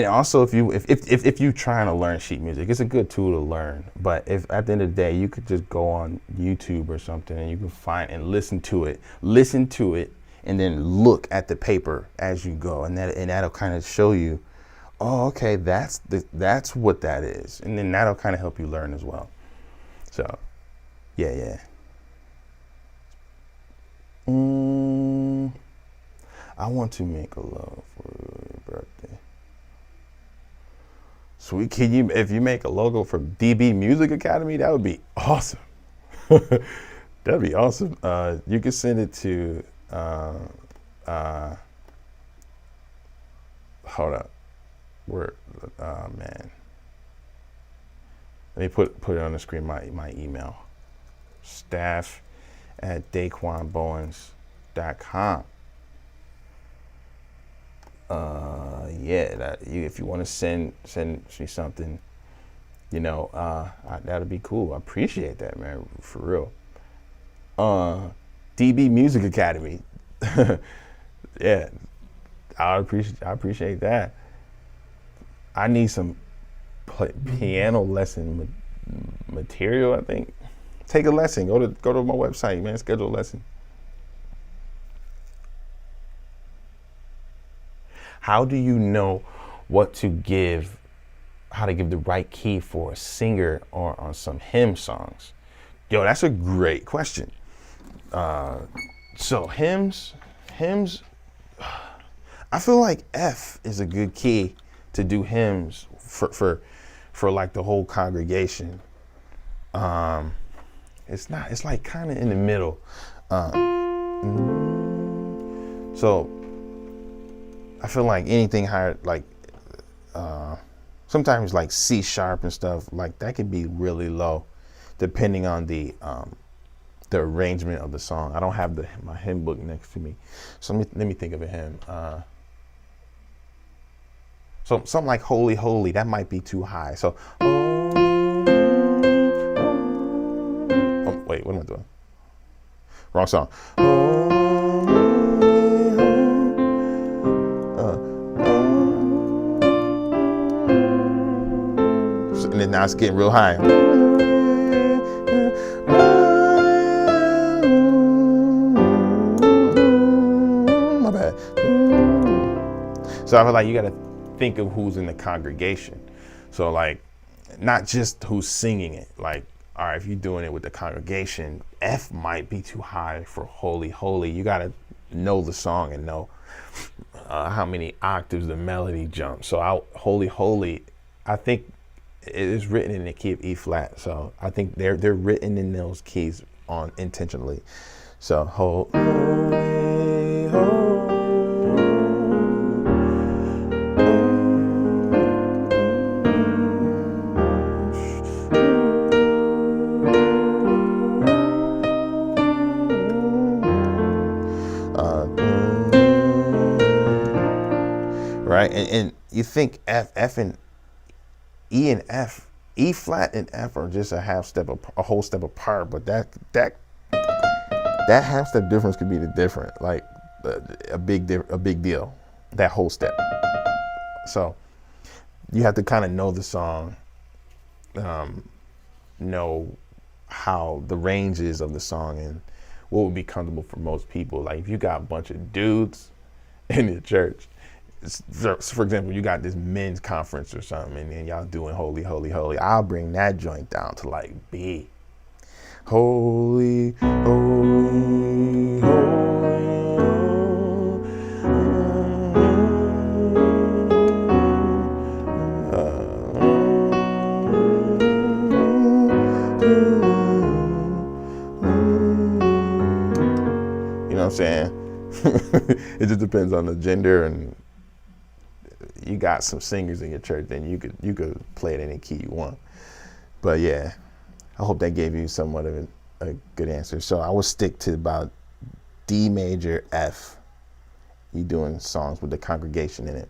also, if you're trying to learn sheet music, it's a good tool to learn. But if at the end of the day, you could just go on YouTube or something and you can find and listen to it, and then look at the paper as you go, and that'll kind of show you, oh, okay, that's what that is, and then that'll kind of help you learn as well. So, yeah. I want to make a logo for your birthday. Sweet, if you make a logo for DB Music Academy, that would be awesome. That'd be awesome. You can send it to, hold up, man. Let me put it on the screen, my email, staff@daquanbowens.com. If you want to send me something, that'd be cool. I appreciate that, man, for real. DB Music Academy. Yeah, I appreciate that. I need some piano lesson material, I think. Take a lesson. Go to my website, man. Schedule a lesson. How do you know how to give the right key for a singer or on some hymn songs? Yo, that's a great question. So hymns, I feel like F is a good key to do hymns for like the whole congregation. It's like kind of in the middle. So I feel like anything higher, like sometimes like C sharp and stuff, like that can be really low, depending on the arrangement of the song. I don't have my hymn book next to me, so let me think of a hymn. So something like Holy, Holy, that might be too high. So, wait, what am I doing? Wrong song. And then now it's getting real high. My bad. So I feel like you got to think of who's in the congregation. So like, not just who's singing it. Like, all right, if you're doing it with the congregation, F might be too high for Holy, Holy. You got to know the song and know how many octaves the melody jumps. So Holy, Holy, I think it is written in the key of E flat. So I think they're written in those keys intentionally. So Holy, Holy. Right, and you think F and E and F, E flat and F are just a whole step apart, but that half step difference could be the different, like a big deal, that whole step. So you have to kind of know the song, know how the range is of the song and what would be comfortable for most people. Like if you got a bunch of dudes in your church, for example, you got this men's conference or something, and then y'all doing Holy, Holy, Holy. I'll bring that joint down to like B. Holy, Holy, Holy. You know what I'm saying? It just depends on the gender, and you got some singers in your church, then you could play it any key you want. But yeah, I hope that gave you somewhat of a good answer. So I would stick to about D major, F. You're doing songs with the congregation in it.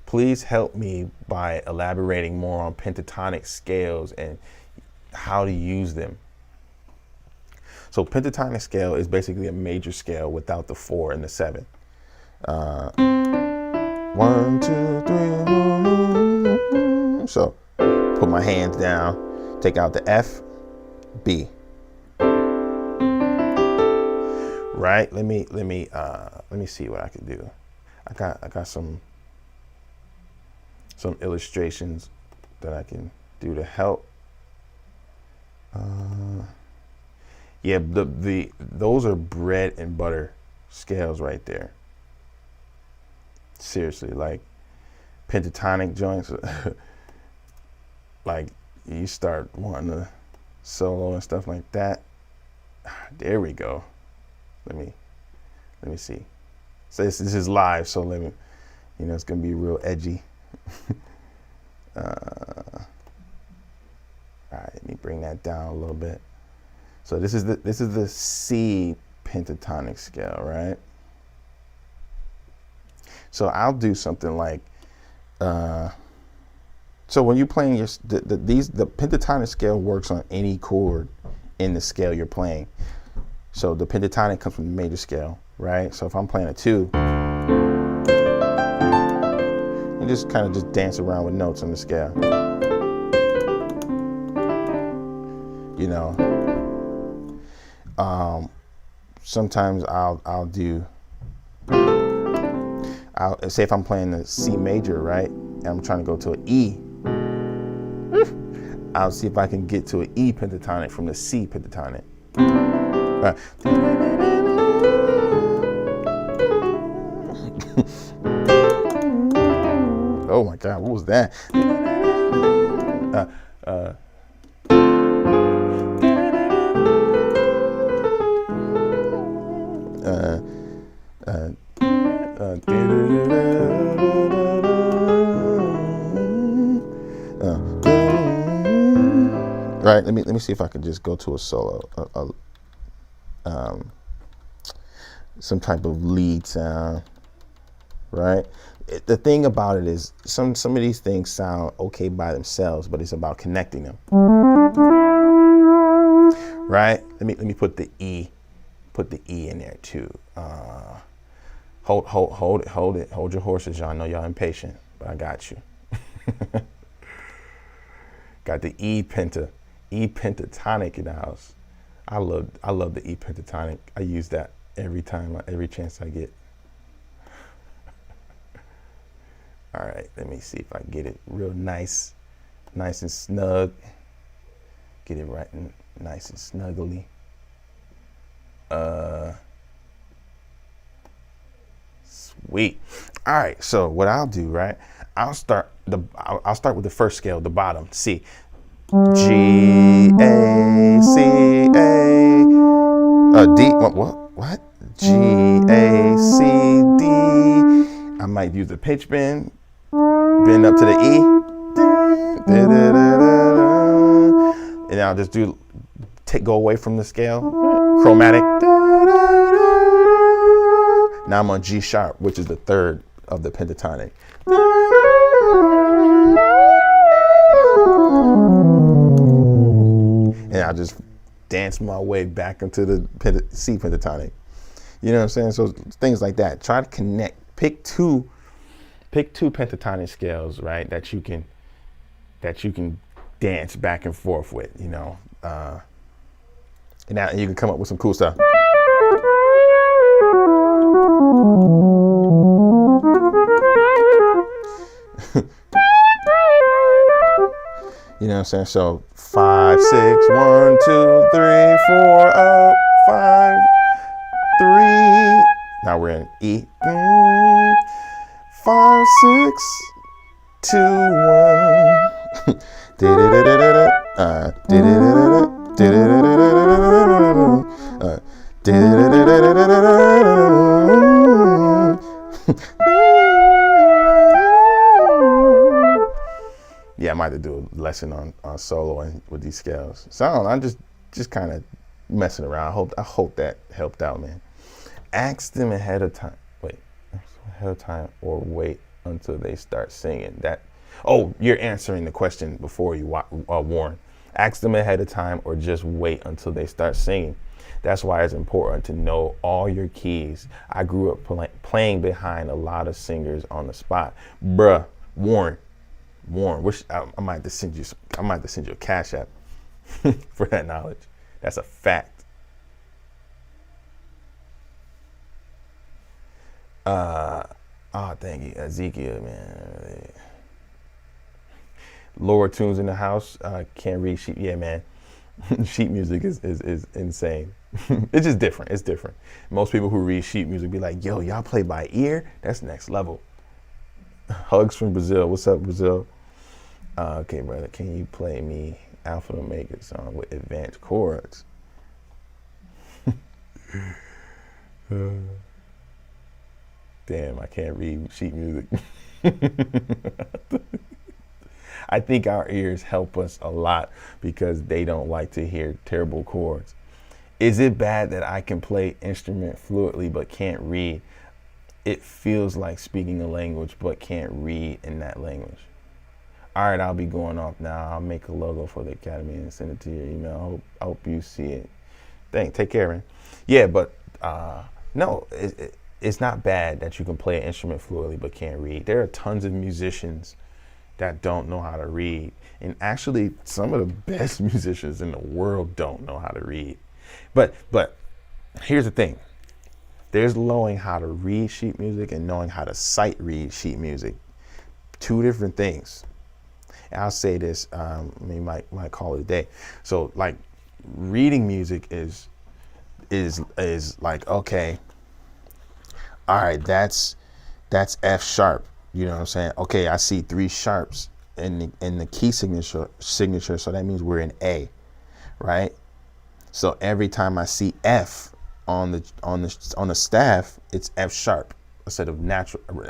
Please help me by elaborating more on pentatonic scales and how to use them. So pentatonic scale is basically a major scale without the 4 and the 7. 1, 2, 3. So put my hands down, take out the F, B. Right? Let me see what I can do. I got some illustrations that I can do to help. Yeah, those are bread and butter scales right there. Seriously, like pentatonic joints, like you start wanting to solo and stuff like that. There we go. Let me see. So this is live, so let me, it's gonna be real edgy. All right, let me bring that down a little bit. So this is the C pentatonic scale, right? So I'll do something like, so when you're playing the pentatonic scale works on any chord in the scale you're playing. So the pentatonic comes from the major scale, right? So if I'm playing a 2, you just kind of just dance around with notes on the scale. Sometimes I'll say if I'm playing the C major, right, and I'm trying to go to an E, I'll see if I can get to an E pentatonic from the C pentatonic. Oh my God, what was that? Right, let me see if I can just go to a solo, some type of lead sound, right? The thing about it is some of these things sound okay by themselves, but it's about connecting them, right? Let me put the E in there too. Hold it. Hold your horses, y'all. I know y'all impatient, but I got you. Got the E pentatonic in the house. I love the E pentatonic. I use that every chance I get. All right, let me see if I can get it real nice and snug. Get it right and nice and snuggly. Sweet. All right, so what I'll do, right? I'll start with the first scale, the bottom, C. G, A, C, A, D, what? G, A, C, D. I might use the pitch bend up to the E. And I'll just go away from the scale, chromatic. Now I'm on G sharp, which is the third of the pentatonic. And I'll just dance my way back into the C pentatonic. You know what I'm saying? So things like that. Try to connect. Pick two pentatonic scales, right? That you can dance back and forth with. And now you can come up with some cool stuff. You know what I'm saying? So 5, 6, 1, 2, 3, 4, up, 5, 3. Now we're in E. 5, 6, 2, 1. Yeah, might have to do a lesson on solo and with these scales. So I don't know, I'm just kind of messing around. I hope that helped out, man. Ask them ahead of time. Or wait until they start singing. You're answering the question before you warn. Ask them ahead of time or just wait until they start singing. That's why it's important to know all your keys. I grew up playing behind a lot of singers on the spot. Bruh, Warren, I might have to send you a Cash App for that knowledge. That's a fact. Thank you, Ezekiel, man. Lower tunes in the house. Can't read sheet. Yeah, man. Sheet music is insane. It's just different. It's different. Most people who read sheet music be like, yo, y'all play by ear? That's next level. Hugs from Brazil. What's up, Brazil? Okay, brother. Can you play me Alpha and Omega song with advanced chords? Damn, I can't read sheet music. I think our ears help us a lot because they don't like to hear terrible chords. Is it bad that I can play instrument fluently but can't read? It feels like speaking a language but can't read in that language. All right, I'll be going off now. I'll make a logo for the Academy and send it to your email. I hope you see it. Take care, man. Yeah, but no, it's not bad that you can play an instrument fluently but can't read. There are tons of musicians that don't know how to read. And actually, some of the best musicians in the world don't know how to read. But here's the thing. There's knowing how to read sheet music and knowing how to sight read sheet music. Two different things. And I'll say this, might call it a day. So like reading music is like, okay, all right, that's F sharp. You know what I'm saying? Okay, I see 3 sharps in the key signature, so that means we're in A, right? So every time I see F on the staff, it's F sharp instead of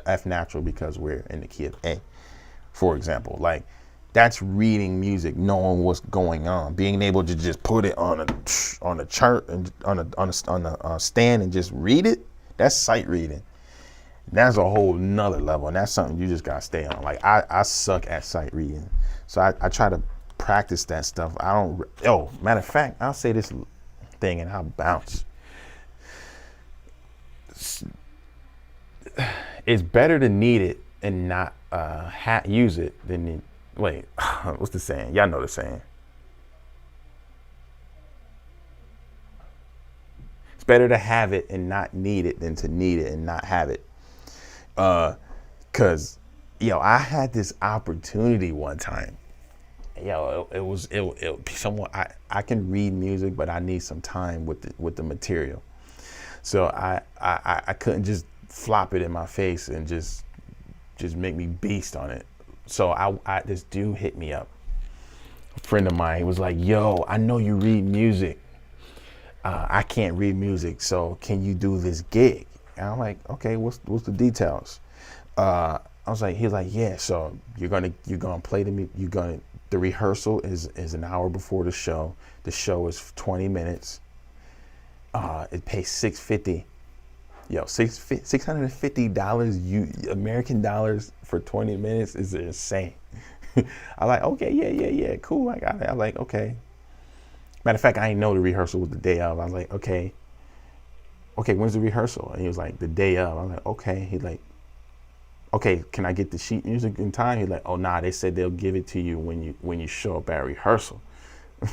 F natural because we're in the key of A, for example. Like that's reading music, knowing what's going on, being able to just put it on a chart and on a stand and just read it. That's sight reading. That's a whole nother level, and that's something you just gotta stay on. Like I suck at sight reading, so I try to practice that stuff. Matter of fact, I'll say this thing and I'll bounce. It's better to need it and not use it than wait. What's the saying? Y'all know the saying. It's better to have it and not need it than to need it and not have it. Cause I had this opportunity one time. It was someone I can read music, but I need some time with the material. So I couldn't just flop it in my face and just make me beast on it. So this dude hit me up, a friend of mine. He was like, yo, I know you read music. I can't read music, so can you do this gig? And I'm like, okay, what's the details? He's like, yeah. So you're gonna play the rehearsal is an hour before the show. The show is 20 minutes. It pays $650. Yo, $650 American dollars for 20 minutes is insane. I'm like, okay, yeah, cool. I got it. I'm like, okay. Matter of fact, I didn't know the rehearsal was the day of. I was like, okay, when's the rehearsal? And he was like, the day of. I was like, okay. He's like, okay, can I get the sheet music in time? He's like, oh, nah, they said they'll give it to you when you show up at rehearsal.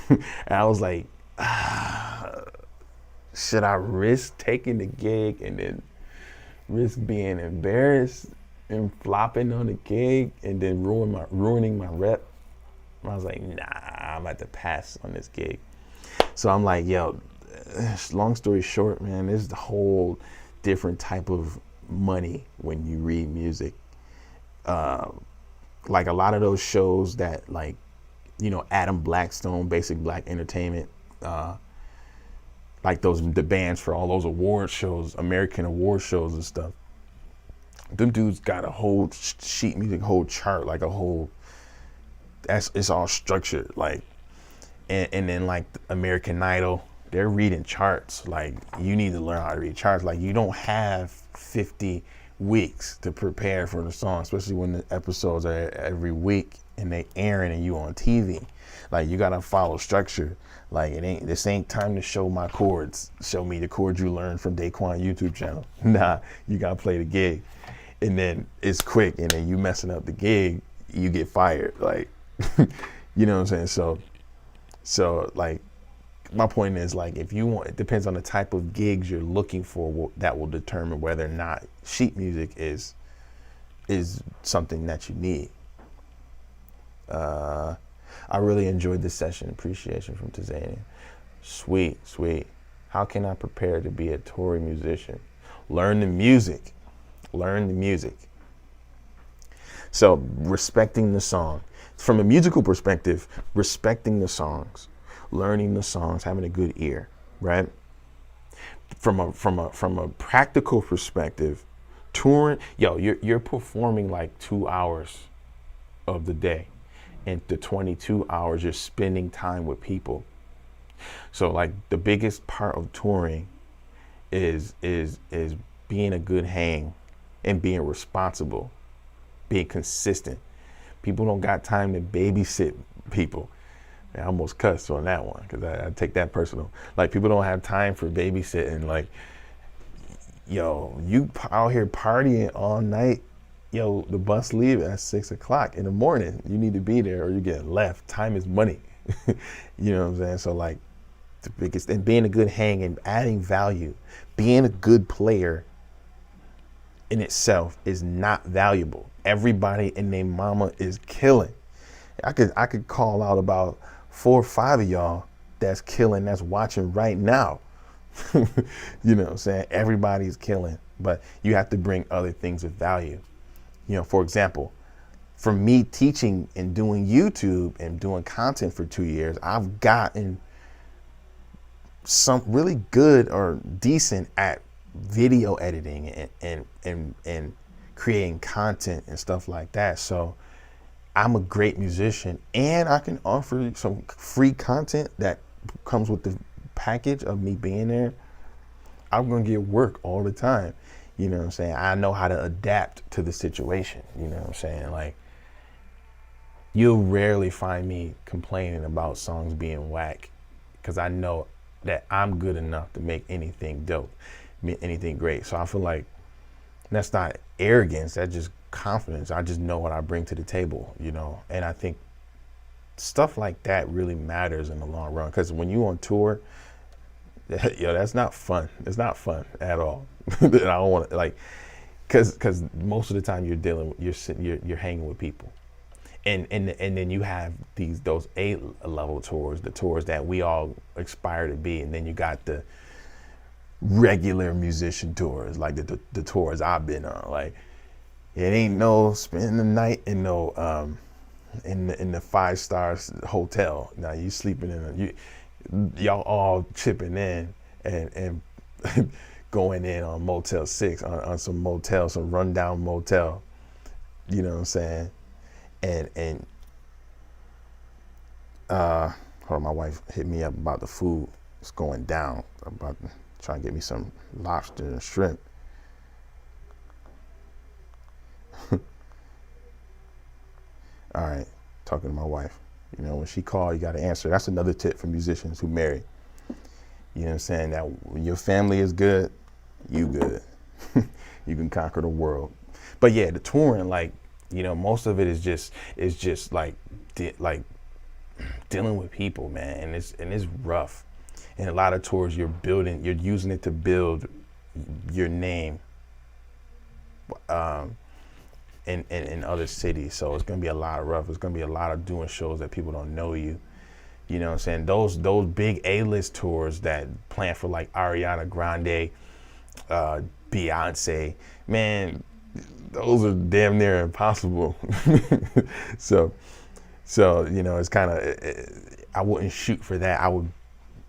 And I was like, should I risk taking the gig and then risk being embarrassed and flopping on the gig and then ruining my rep? I was like, nah, I'm about to pass on this gig. So I'm like, yo, long story short, man, there's a whole different type of money when you read music. Like a lot of those shows that Adam Blackstone, Basic Black Entertainment, like the bands for all those award shows, American award shows and stuff. Them dudes got a whole sheet music, whole chart, like a whole it's all structured. Like, and then like American Idol, they're reading charts. Like, you need to learn how to read charts. Like, you don't have 50 weeks to prepare for the song, especially when the episodes are every week and they airing and you on TV. Like, you gotta follow structure. Like, this ain't time to show my chords. Show me the chords you learned from Daquan YouTube channel. Nah, you gotta play the gig. And then it's quick, and then you messing up the gig, you get fired. Like, you know what I'm saying? So like, my point is, like, if you want, it depends on the type of gigs you're looking for, that will determine whether or not sheet music is something that you need. I really enjoyed this session. Appreciation from Tazania. Sweet. How can I prepare to be a touring musician? Learn the music. So, respecting the song. From a musical perspective, respecting the songs, learning the songs, having a good ear, right? From a practical perspective, touring, you're performing like 2 hours of the day, and the 22 hours you're spending time with people. So, like, the biggest part of touring is being a good hang and being responsible, being consistent. People don't got time to babysit people. I almost cussed on that one because I take that personal. Like, people don't have time for babysitting. Like, you out here partying all night. The bus leave at 6 o'clock in the morning. You need to be there or you get left. Time is money. You know what I'm saying? So, like, the biggest, and being a good hang and adding value, being a good player in itself is not valuable. Everybody and their mama is killing. I could call out about 4 or 5 of y'all that's killing, that's watching right now. You know what I'm saying? Everybody's killing, but you have to bring other things of value. For example, for me teaching and doing YouTube and doing content for 2 years, I've gotten some really good or decent at video editing and creating content and stuff like that. So I'm a great musician, and I can offer some free content that comes with the package of me being there. I'm gonna get work all the time. You know what I'm saying? I know how to adapt to the situation. You know what I'm saying? Like, you'll rarely find me complaining about songs being whack, because I know that I'm good enough to make anything dope, anything great. So I feel like that's not arrogance, that's just confidence. I just know what I bring to the table, and I think stuff like that really matters in the long run, because when you on tour, that's not fun. It's not fun at all. And I don't want to, like, because most of the time you're hanging with people, and then you have those A-level tours, the tours that we all aspire to be, and then you got the regular musician tours, like the tours I've been on. Like, it ain't no spending the night in no in the 5-star hotel. Now you sleeping y'all all chipping in and going in on Motel 6 on some rundown motel. You know what I'm saying? And hold on, my wife hit me up about the food. It's going down. I'm about to try and get me some lobster and shrimp. All right, talking to my wife. When she calls, you got to answer. That's another tip for musicians who marry. You know what I'm saying? That when your family is good, you good. You can conquer the world. But yeah, the touring, like, most of it is just like dealing with people, man, and it's rough. And a lot of tours you're using it to build your name in other cities. So it's gonna be a lot of rough. It's gonna be a lot of doing shows that people don't know you. You know what I'm saying? Those big A-list tours that plan for, like, Ariana Grande, Beyonce, man, those are damn near impossible. So it's kind of, I wouldn't shoot for that. I would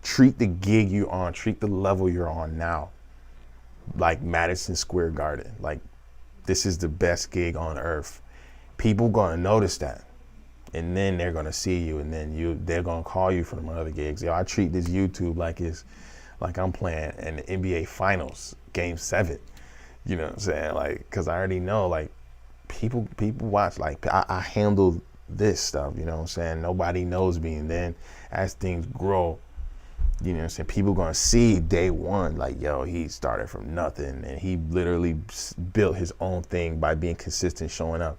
treat the gig you're on, treat the level you're on now like Madison Square Garden. Like, this is the best gig on earth. People gonna notice that. and then they're gonna see you, and then they're gonna call you from other gigs. Yo, I treat this YouTube like I'm playing in the NBA Finals, Game 7. You know what I'm saying? Like, because I already know, like, people watch. Like, I handle this stuff. You know what I'm saying? Nobody knows me, and then as things grow, you know what I'm saying, people gonna see day one, like, yo, he started from nothing, and he literally built his own thing by being consistent, showing up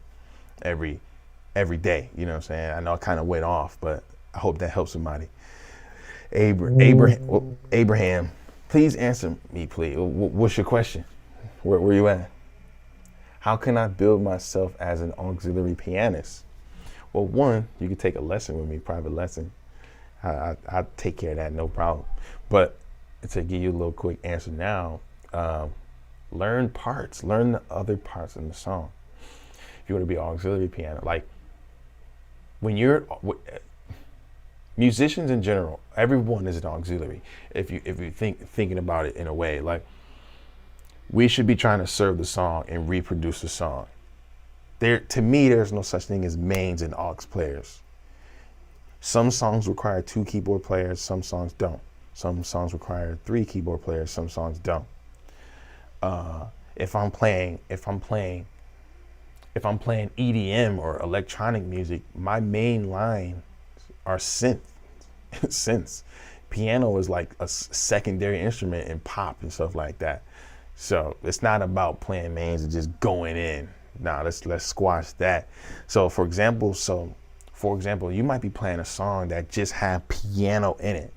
every day. You know what I'm saying? I know I kind of went off, but I hope that helps somebody. Abraham, please answer me, please. What's your question? Where you at? How can I build myself as an auxiliary pianist? Well, one, you can take a lesson with me, private lesson. I'll take care of that, no problem. But to give you a little quick answer now, learn the other parts in the song. If you want to be auxiliary piano, like when you're musicians in general, everyone is an auxiliary. If you thinking about it in a way, like we should be trying to serve the song and reproduce the song. To me, there's no such thing as mains and aux players. Some songs require 2 keyboard players, some songs don't. Some songs require 3 keyboard players, some songs don't. If I'm playing EDM or electronic music, my main line are synths. Piano is like a secondary instrument in pop and stuff like that. So it's not about playing mains and just going in. Nah, let's squash that. So for example, you might be playing a song that just have piano in it,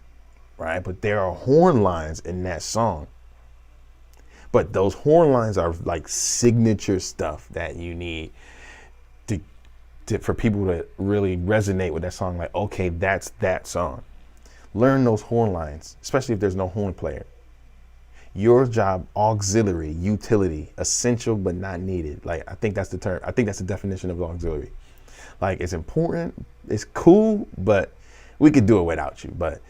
right? But there are horn lines in that song. But those horn lines are like signature stuff that you need for people to really resonate with that song. Like, okay, that's that song. Learn those horn lines, especially if there's no horn player. Your job, auxiliary, utility, essential but not needed. Like, I think that's the term. I think that's the definition of auxiliary. Like, it's important, it's cool, but we could do it without you. But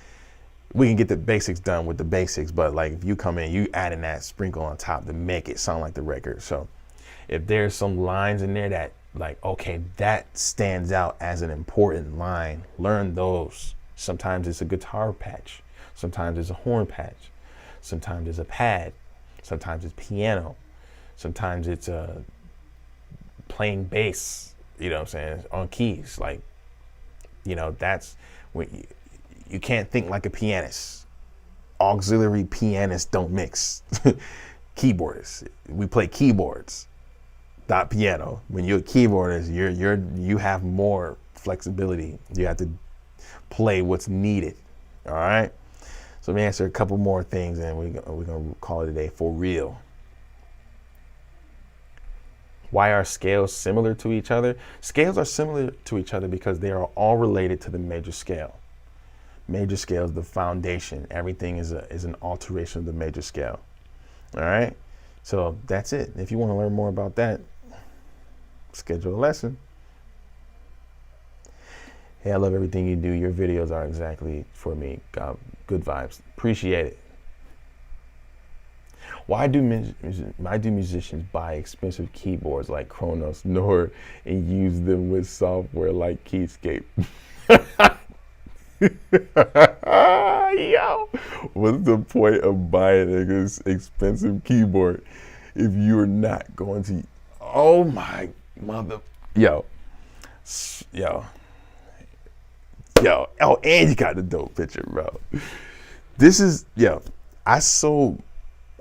we can get the basics done with the basics. But like, if you come in, you adding that sprinkle on top to make it sound like the record. So if there's some lines in there that like, okay, that stands out as an important line, learn those. Sometimes it's a guitar patch. Sometimes it's a horn patch. Sometimes it's a pad. Sometimes it's piano. Sometimes it's playing bass, you know what I'm saying, on keys. Like, you know, that's when you can't think like a pianist. Auxiliary pianists don't mix. Keyboardists, we play keyboards, not piano. When you're a keyboardist, you have more flexibility. You have to play what's needed. All right. So let me answer a couple more things, and we're gonna call it a day for real. Why are scales similar to each other? Scales are similar to each other because they are all related to the major scale. Major scale is the foundation. Everything is an alteration of the major scale. All right. So that's it. If you want to learn more about that, schedule a lesson. Hey, I love everything you do. Your videos are exactly for me. Good vibes. Appreciate it. Why do musicians buy expensive keyboards like Kronos, Nord, and use them with software like Keyscape? Yo, what's the point of buying an expensive keyboard if you're not going to? Oh my mother, yo. Oh, and you got the dope picture, bro. This is,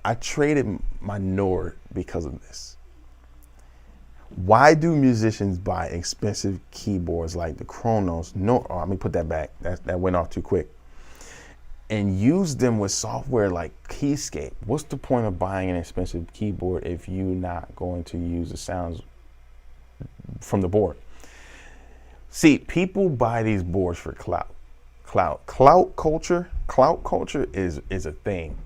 I traded my Nord because of this. Why do musicians buy expensive keyboards like the Kronos? No, let me put that back. That went off too quick. And use them with software like Keyscape. What's the point of buying an expensive keyboard if you're not going to use the sounds from the board? See, people buy these boards for clout. Clout culture is a thing.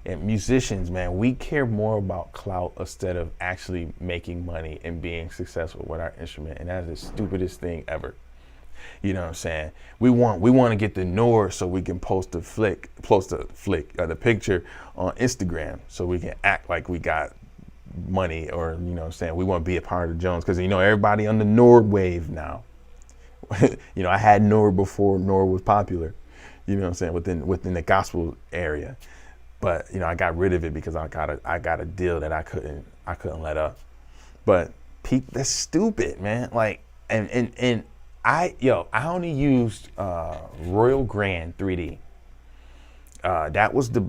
And musicians, man, we care more about clout instead of actually making money and being successful with our instrument. And that's the stupidest thing ever. You know what I'm saying? We want to get the Nord so we can post the picture on Instagram so we can act like we got money, or, you know what I'm saying, we want to be a part of the Jones, because, you know, everybody on the Nord wave now. you know, I had Nord before Nord was popular, you know what I'm saying, within the gospel area. But, you know, I got rid of it because I got a deal that I couldn't let up. But that's stupid, man. Like, and I only used Royal Grand 3D. That was the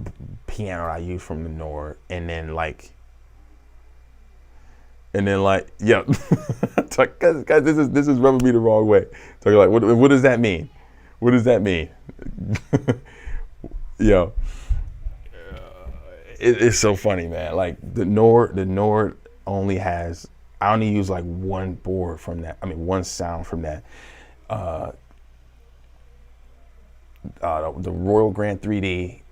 piano I used from the Nord, and then like, yeah, guys, this is rubbing me the wrong way. Talking like, what does that mean? What does that mean? Yo, it's so funny, man. Like the Nord only has, I only use like one board from that. I mean, one sound from that. The Royal Grand 3D.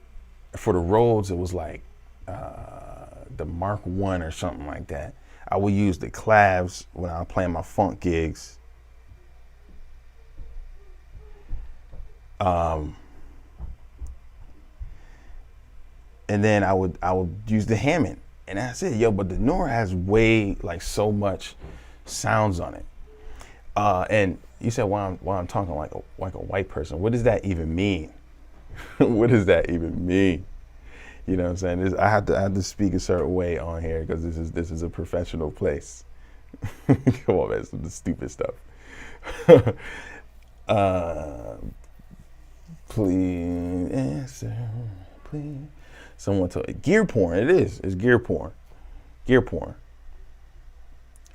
For the Rhodes, it was like the Mark 1 or something like that. I would use the clavs when I was playing my funk gigs. And then I would use the Hammond, and that's it, yo. But the Nord has way, like, so much sounds on it. And you said, why I'm talking like a white person. What does that even mean? What does that even mean? You know what I'm saying? I have to speak a certain way on here because this is a professional place. Come on, man, some of the stupid stuff. Please answer, please. Someone told gear porn. It's gear porn. Gear porn.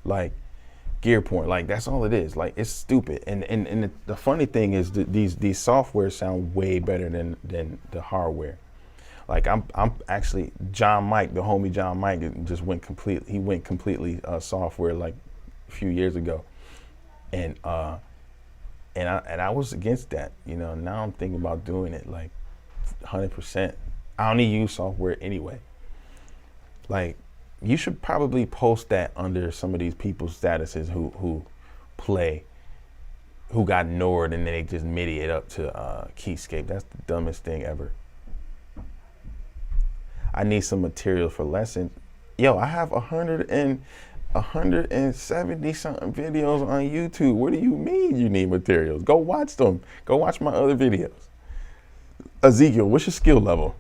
Like gear porn. Like that's all it is. Like it's stupid. And the funny thing is that these software sound way better than the hardware. Like I'm actually John Mike, the homie John Mike, just went completely software like a few years ago, and I was against that, you know. Now I'm thinking about doing it like 100%. I only use software anyway. Like you should probably post that under some of these people's statuses who got Nord and then they just MIDI it up to Keyscape. That's the dumbest thing ever. I need some material for lessons. Yo, I have 170 something videos on YouTube. What do you mean you need materials? Go watch them. Go watch my other videos. Ezekiel, what's your skill level?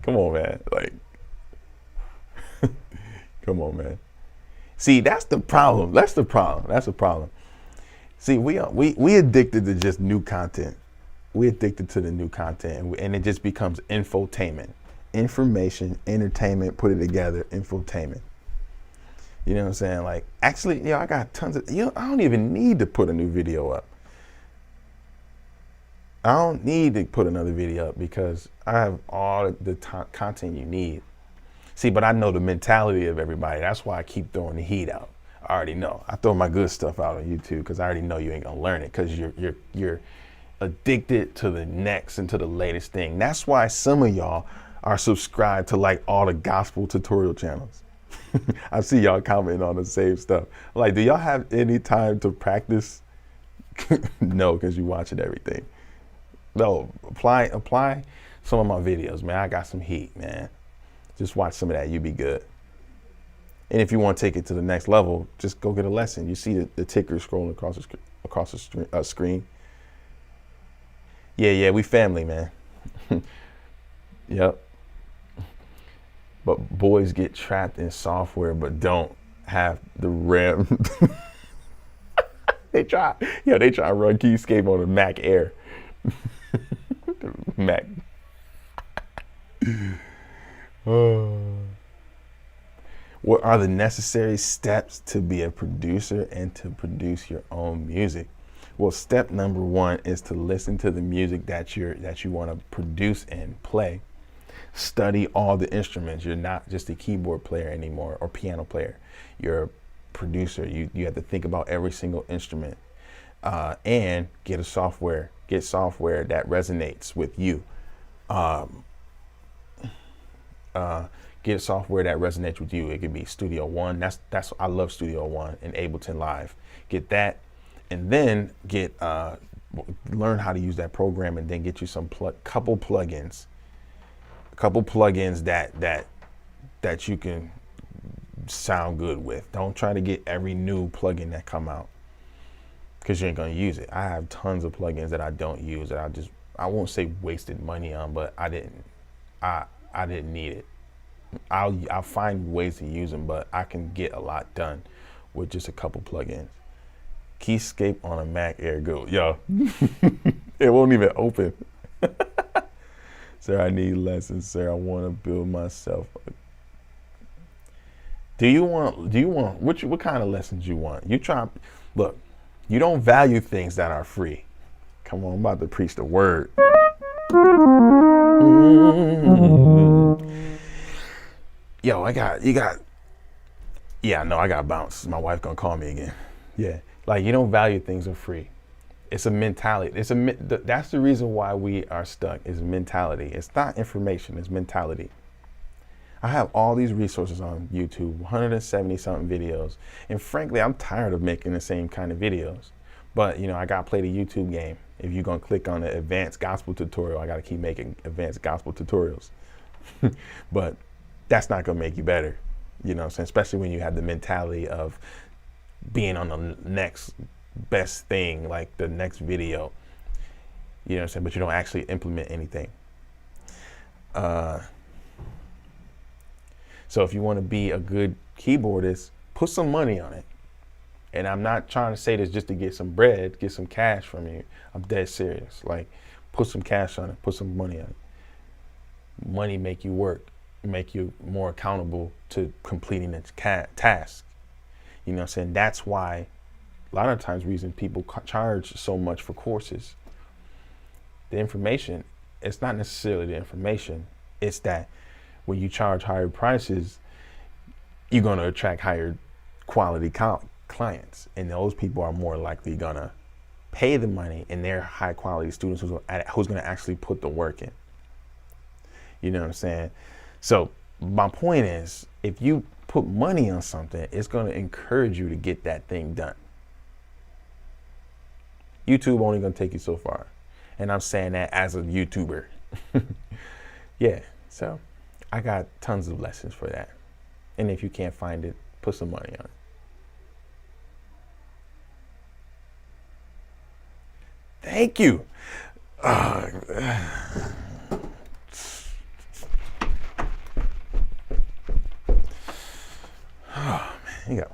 Come on, man. Like, come on, man. See, that's the problem. That's the problem. See, we addicted to just new content. We're addicted to the new content, and it just becomes infotainment. Information, entertainment, put it together, infotainment. You know what I'm saying? Like, actually, I got tons of, I don't even need to put a new video up. I don't need to put another video up because I have all the content you need. See, but I know the mentality of everybody. That's why I keep throwing the heat out. I already know. I throw my good stuff out on YouTube because I already know you ain't gonna learn it because you're addicted to the next and to the latest thing. That's why some of y'all are subscribed to like all the gospel tutorial channels. I see y'all commenting on the same stuff. Like, do y'all have any time to practice? No, because you're watching everything. No, apply some of my videos, man. I got some heat, man. Just watch some of that. You be good. And if you want to take it to the next level, just go get a lesson. You see the ticker scrolling across the screen. Yeah, we family, man. Yep. But boys get trapped in software, but don't have the RAM. They try to run Keyscape on a Mac Air. Mac. What are the necessary steps to be a producer and to produce your own music? Well, step number one is to listen to the music that you want to produce and play. Study all the instruments. You're not just a keyboard player anymore or piano player. You're a producer. You have to think about every single instrument and get software that resonates with you. Get software that resonates with you. It could be Studio One. That's I love Studio One and Ableton Live. Get that. And then learn how to use that program, and then get you some couple plugins that you can sound good with. Don't try to get every new plugin that come out. because you ain't gonna use it. I have tons of plugins that I don't use that I won't say wasted money on, but I didn't need it. I'll find ways to use them, but I can get a lot done with just a couple plugins. Keyscape on a Mac Air Go. Yo, it won't even open. Sir, I need lessons, sir. I want to build myself. Do you want, what kind of lessons you want? Look, you don't value things that are free. Come on, I'm about to preach the word. Yo, I got to bounce. My wife gonna call me again. Yeah, like you don't value things are free. It's a mentality. That's the reason why we are stuck, is mentality. It's not information, it's mentality. I have all these resources on YouTube, 170 something videos. And frankly, I'm tired of making the same kind of videos. But you know, I gotta play the YouTube game. If you're gonna click on the advanced gospel tutorial, I gotta keep making advanced gospel tutorials. But that's not gonna make you better. You know what I'm saying? Especially when you have the mentality of being on the next best thing, like the next video. You know what I'm saying? But you don't actually implement anything. So if you want to be a good keyboardist, put some money on it. And I'm not trying to say this just to get some bread, get some cash from you. I'm dead serious. Like, put some cash on it, put some money on it. Money make you work, make you more accountable to completing the task. You know what I'm saying? That's why a lot of times reason people charge so much for courses. The information, it's not necessarily the information, it's that when you charge higher prices, you're going to attract higher quality clients. And those people are more likely going to pay the money, and they're high quality students who's going to actually put the work in. You know what I'm saying? So my point is, if you put money on something, it's going to encourage you to get that thing done. YouTube only going to take you so far. And I'm saying that as a YouTuber. Yeah, so I got tons of lessons for that. And if you can't find it, put some money on it. Thank you. Oh, man, you got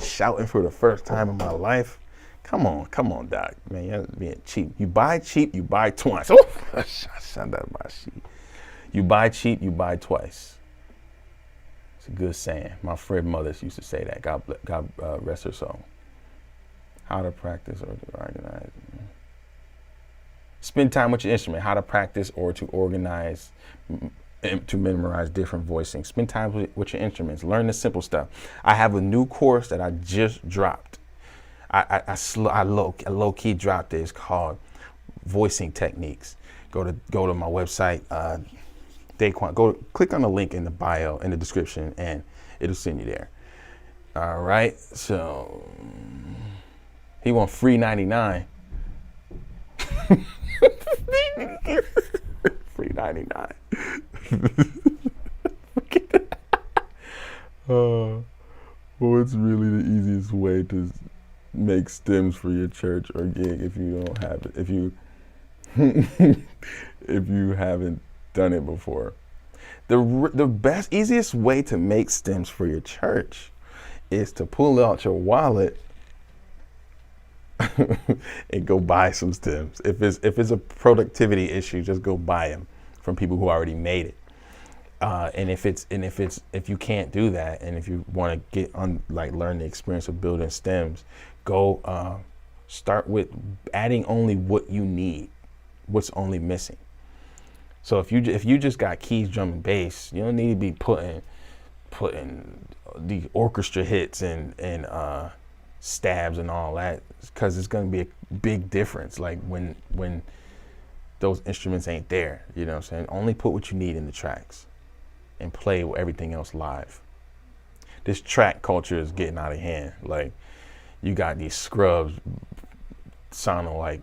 shouting for the first time in my life. Come on, Doc. Man, you're being cheap. You buy cheap, you buy twice. Oh, shut that my sheet. You buy cheap, you buy twice. It's a good saying. My friend Mothers used to say that. God rest her soul. How to practice or to organize. Spend time with your instrument. How to practice or to organize, to memorize different voicings. Spend time with your instruments. Learn the simple stuff. I have a new course that I just dropped. I low key dropped it. It's called Voicing Techniques. Go to my website. Click on the link in the bio, in the description, and it'll send you there. All right, so he want free 99. Free 99. What's really the easiest way to make stems for your church or gig if you don't have it? If you haven't done it before. The best, easiest way to make stems for your church is to pull out your wallet and go buy some stems. If it's a productivity issue, just go buy them from people who already made it. And if you can't do that, and if you want to get on, like, learn the experience of building stems, go start with adding only what you need, what's only missing. So if you just got keys, drum, and bass, you don't need to be putting the orchestra hits and stabs and all that, because it's going to be a big difference. Like when those instruments ain't there, you know what I'm saying? Only put what you need in the tracks and play with everything else live. This track culture is getting out of hand. Like, you got these scrubs sounding like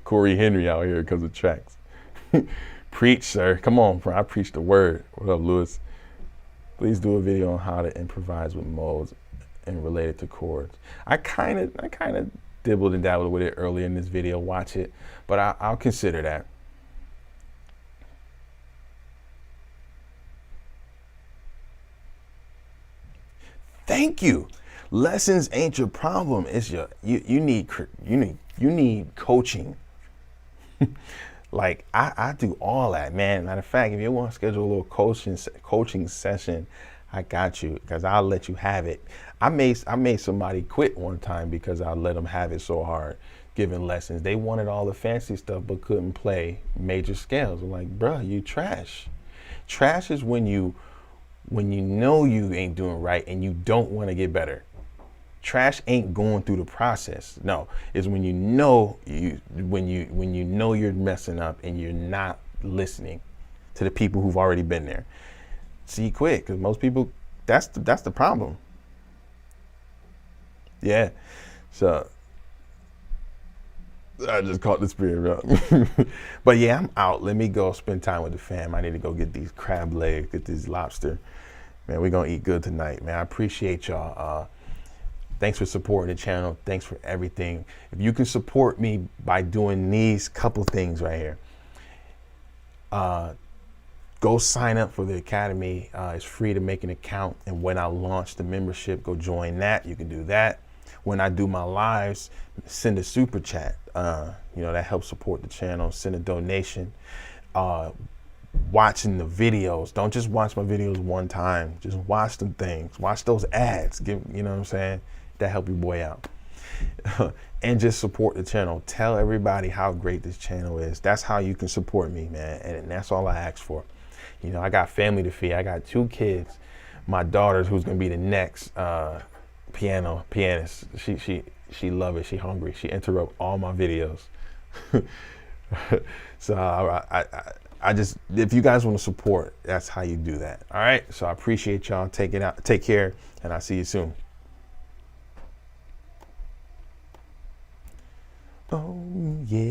Corey Henry out here because of tracks. Preach, sir. Come on, bro. I preach the word. What up, Lewis? Please do a video on how to improvise with modes and related to chords. I kind of dibbled and dabbled with it earlier in this video. Watch it, but I'll consider that. Thank you. Lessons ain't your problem. It's you need coaching. Like I do all that, man. Matter of fact, if you want to schedule a little coaching session, I got you, because I'll let you have it. I made somebody quit one time because I let them have it so hard giving lessons. They wanted all the fancy stuff but couldn't play major scales. I'm like, bruh, you trash. Trash is when you know you ain't doing right and you don't want to get better. Trash ain't going through the process. No, it's when you know you're messing up and you're not listening to the people who've already been there. See, quit, because most people, that's the problem. Yeah. So I just caught the spirit up. But yeah, I'm out. Let me go spend time with the fam. I need to go get these crab legs, get these lobster. Man, we're gonna eat good tonight, man. I appreciate y'all. Thanks for supporting the channel. Thanks for everything. If you can support me by doing these couple things right here, go sign up for the Academy. It's free to make an account. And when I launch the membership, go join that. You can do that. When I do my lives, send a super chat. That helps support the channel. Send a donation. Watching the videos. Don't just watch my videos one time. Just watch them things. Watch those ads. You know what I'm saying? That help your boy out. And just support the channel. Tell everybody how great this channel is. That's how you can support me, man. And that's all I ask for. I got family to feed. I got 2 kids. My daughter, who's gonna be the next pianist. She love it. She hungry. She interrupt all my videos. So I just, if you guys want to support, that's how you do that. All right. So I appreciate y'all. Take care, and I'll see you soon. Oh yeah.